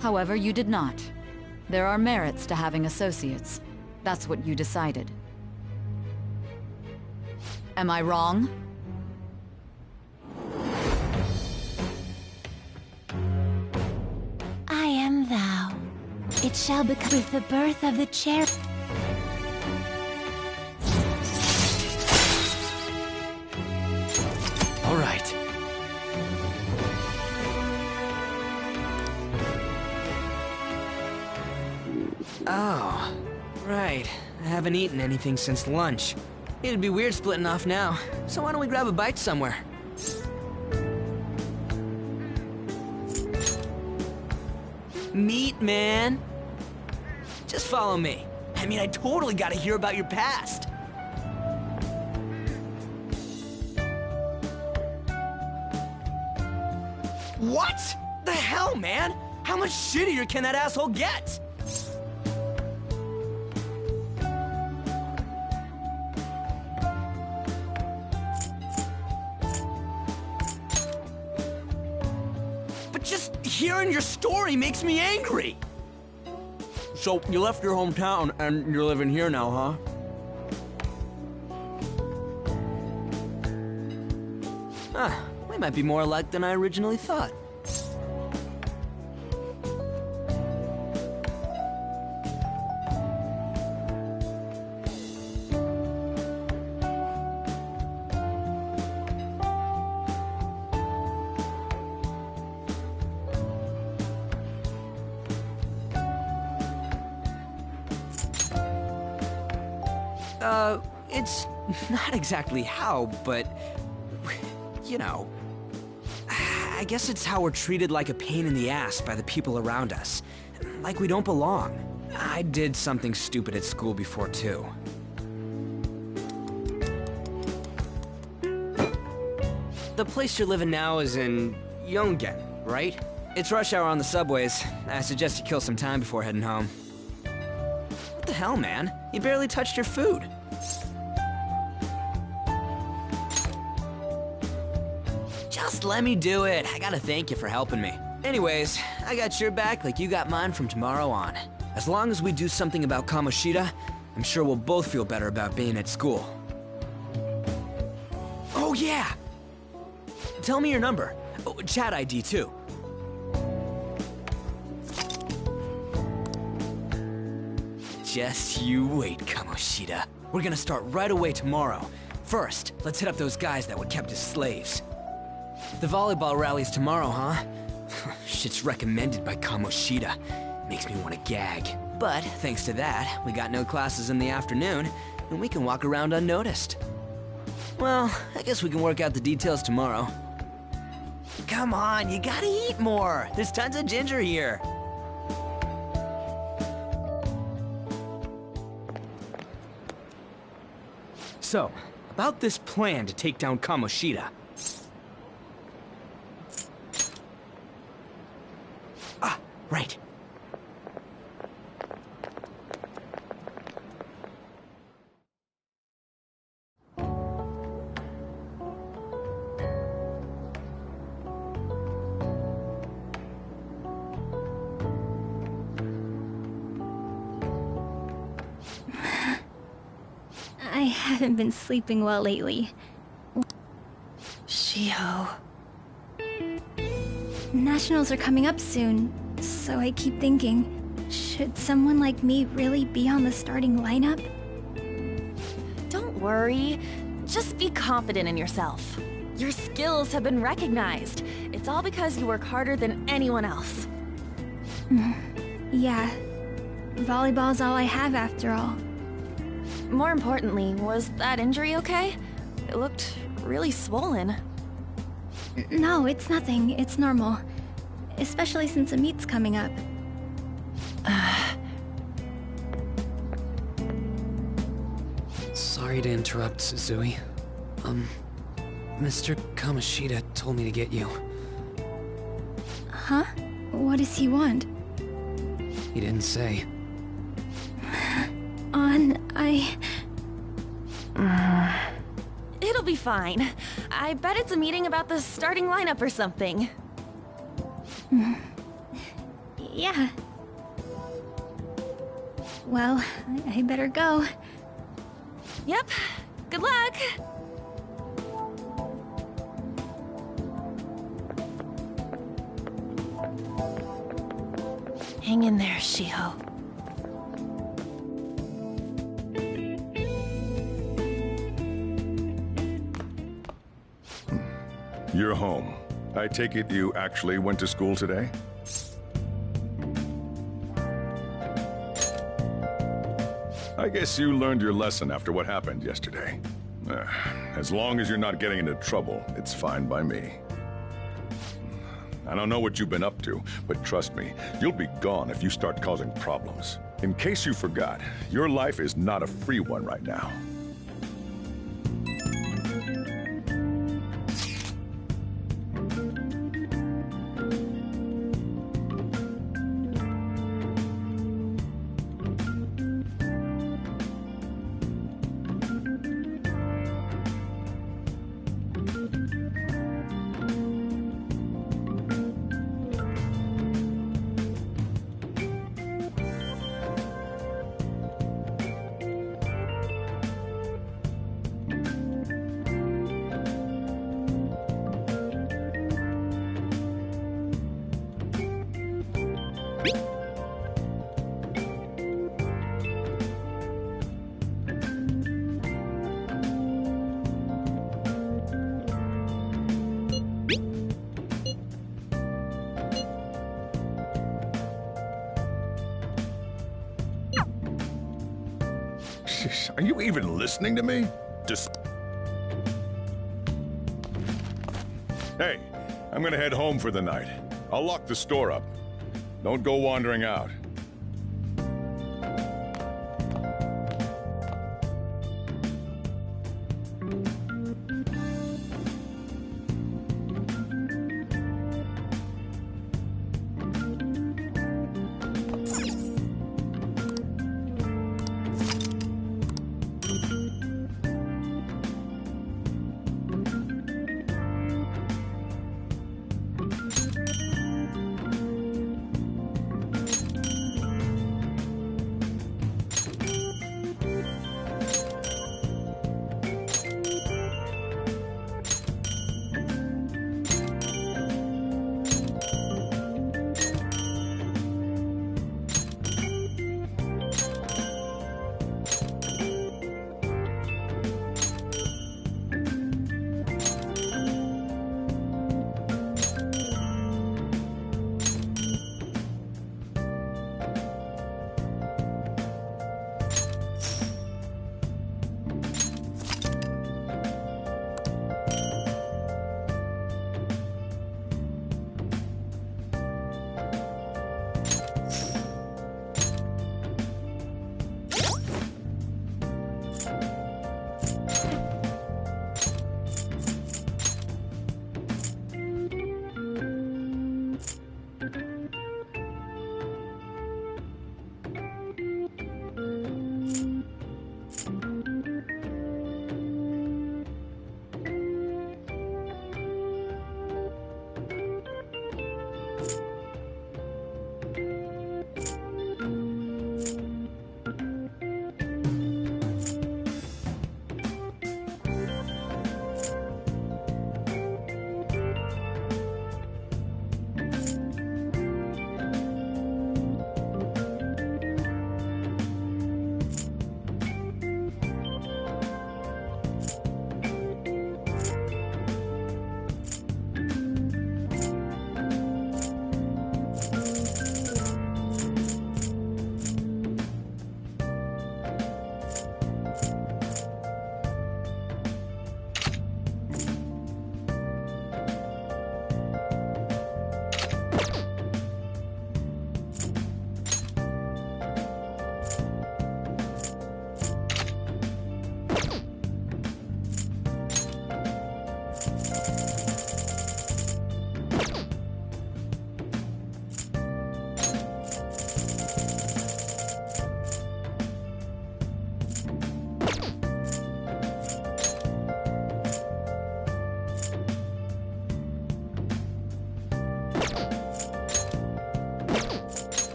However, you did not. There are merits to having associates. That's what you decided. Am I wrong? I am thou. It shall become with the birth of the cherub. All right. Oh, right. I haven't eaten anything since lunch. It'd be weird splitting off now, so why don't we grab a bite somewhere? Meat, man. Just follow me. I mean, I totally gotta hear about your past. What? The hell, man? How much shittier can that asshole get? But just hearing your story makes me angry. So, you left your hometown and you're living here now, huh? Huh. We might be more alike than I originally thought. It's not exactly how, but, you know, I guess it's how we're treated like a pain in the ass by the people around us. Like we don't belong. I did something stupid at school before, too. The place you're living now is in Yongen, right? It's rush hour on the subways. I suggest you kill some time before heading home. What the hell, man? You barely touched your food. Just let me do it. I gotta thank you for helping me. Anyways, I got your back like you got mine from tomorrow on. As long as we do something about Kamoshida, I'm sure we'll both feel better about being at school. Oh yeah! Tell me your number. Oh, chat ID too. Just you wait, Kamoshida. We're gonna start right away tomorrow. First, let's hit up those guys that were kept as slaves. The volleyball rally's tomorrow, huh? Shit's recommended by Kamoshida. Makes me want to gag. But thanks to that, we got no classes in the afternoon, and we can walk around unnoticed. Well, I guess we can work out the details tomorrow. Come on, you gotta eat more. There's tons of ginger here. So, about this plan to take down Kamoshida. Ah, right. I haven't been sleeping well lately. Shiho, Nationals are coming up soon, so I keep thinking, should someone like me really be on the starting lineup? Don't worry. Just be confident in yourself. Your skills have been recognized. It's all because you work harder than anyone else. Yeah. Volleyball's all I have after all. More importantly, was that injury okay? It looked really swollen. No, it's nothing. It's normal. Especially since a meet's coming up. Sorry to interrupt, Suzui. Mr. Kamoshida told me to get you. Huh? What does he want? He didn't say. It'll be fine. I bet it's a meeting about the starting lineup or something. Yeah. Well, I better go. Yep. Good luck! Hang in there, Shiho. You're home. I take it you actually went to school today? I guess you learned your lesson after what happened yesterday. As long as you're not getting into trouble, it's fine by me. I don't know what you've been up to, but trust me, you'll be gone if you start causing problems. In case you forgot, your life is not a free one right now. Are you even listening to me? Hey, I'm gonna head home for the night. I'll lock the store up. Don't go wandering out.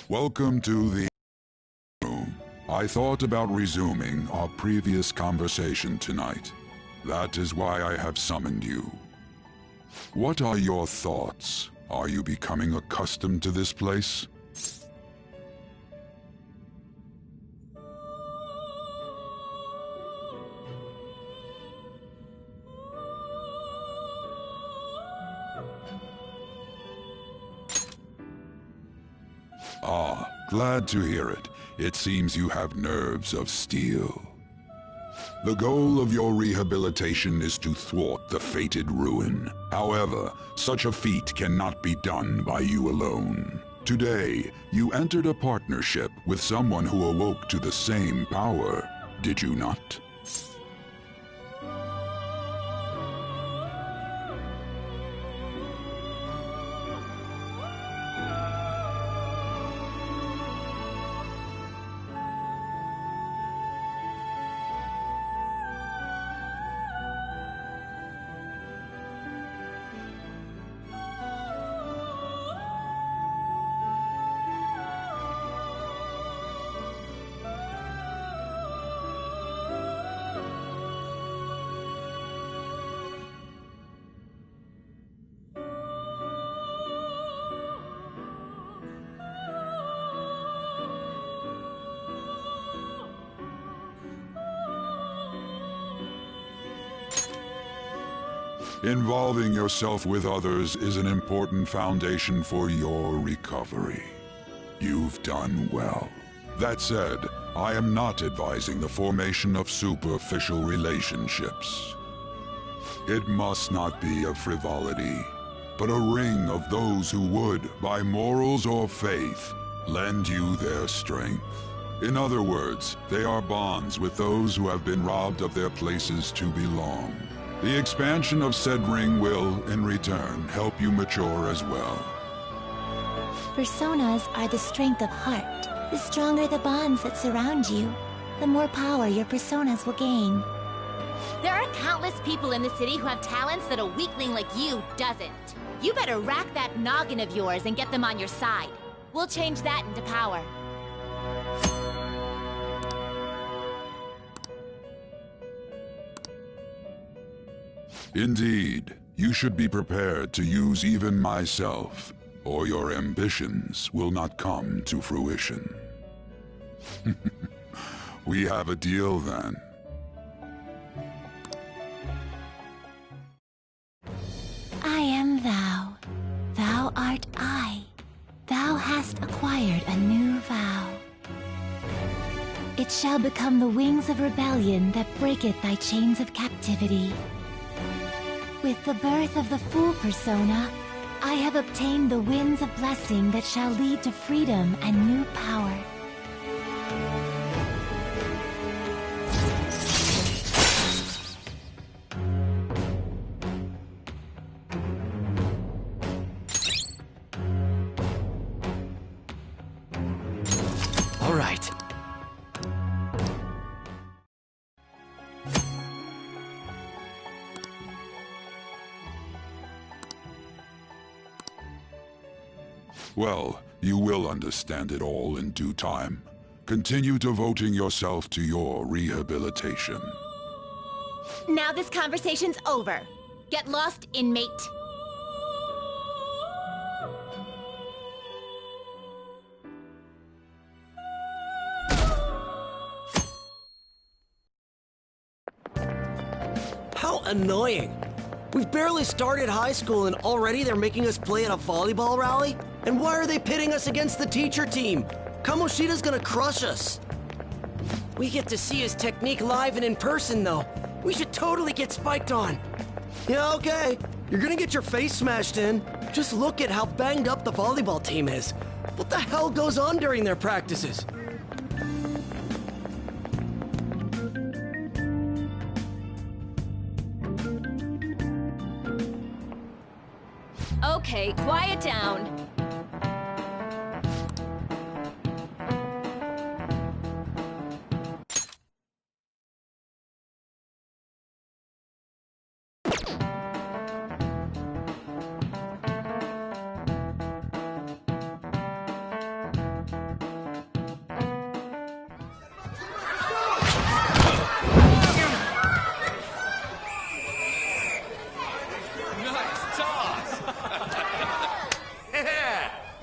Welcome to the room. I thought about resuming our previous conversation tonight. That is why I have summoned you. What are your thoughts? Are you becoming accustomed to this place? Ah, glad to hear it. It seems you have nerves of steel. The goal of your rehabilitation is to thwart the fated ruin. However, such a feat cannot be done by you alone. Today, you entered a partnership with someone who awoke to the same power, did you not? Involving yourself with others is an important foundation for your recovery. You've done well. That said, I am not advising the formation of superficial relationships. It must not be a frivolity, but a ring of those who would, by morals or faith, lend you their strength. In other words, they are bonds with those who have been robbed of their places to belong. The expansion of said ring will, in return, help you mature as well. Personas are the strength of heart. The stronger the bonds that surround you, the more power your personas will gain. There are countless people in the city who have talents that a weakling like you doesn't. You better rack that noggin of yours and get them on your side. We'll change that into power. Indeed, you should be prepared to use even myself, or your ambitions will not come to fruition. We have a deal then. I am thou. Thou art I. Thou hast acquired a new vow. It shall become the wings of rebellion that breaketh thy chains of captivity. With the birth of the Fool persona, I have obtained the winds of blessing that shall lead to freedom and new power. All right. Well, you will understand it all in due time. Continue devoting yourself to your rehabilitation. Now this conversation's over. Get lost, inmate. How annoying. We've barely started high school and already they're making us play at a volleyball rally? And why are they pitting us against the teacher team? Kamoshida's gonna crush us. We get to see his technique live and in person, though. We should totally get spiked on. Yeah, okay. You're gonna get your face smashed in. Just look at how banged up the volleyball team is. What the hell goes on during their practices? Okay, quiet down.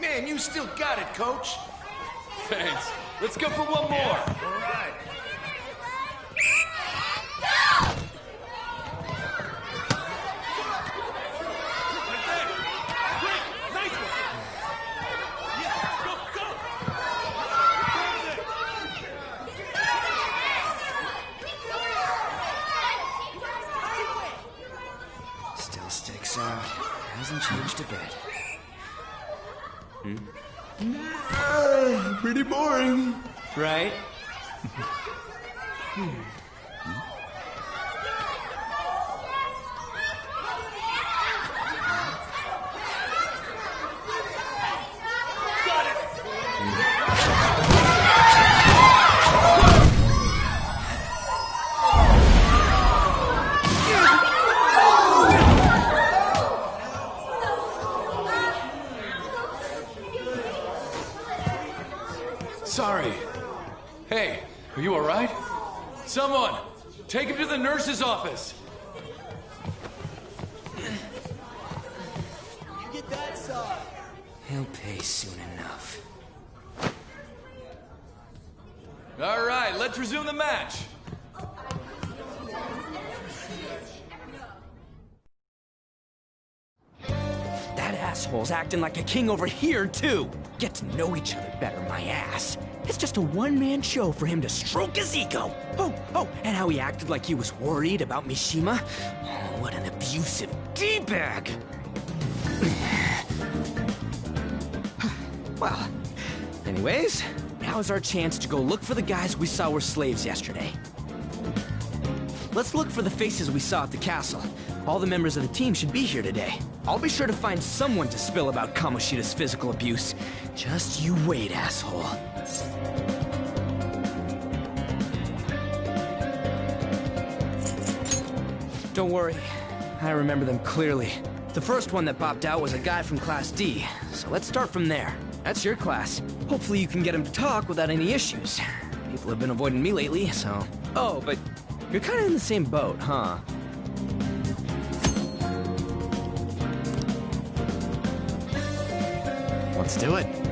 Man, you still got it, Coach. Thanks. Let's go for one more. All right. Still sticks out. Hasn't changed a bit. Pretty boring. Right? Sorry. Hey, are you all right? Someone, take him to the nurse's office. Get that side. He'll pay soon enough. All right, let's resume the match. That asshole's acting like a king over here, too. Get to know each other better, my ass. It's just a one-man show for him to stroke his ego. Oh, and how he acted like he was worried about Mishima. Oh, what an abusive D-bag. Well, anyways, now is our chance to go look for the guys we saw were slaves yesterday. Let's look for the faces we saw at the castle. All the members of the team should be here today. I'll be sure to find someone to spill about Kamoshida's physical abuse. Just you wait, asshole. Don't worry, I remember them clearly. The first one that popped out was a guy from Class D, so let's start from there. That's your class. Hopefully you can get him to talk without any issues. People have been avoiding me lately, so... Oh, but you're kind of in the same boat, huh? Let's do it.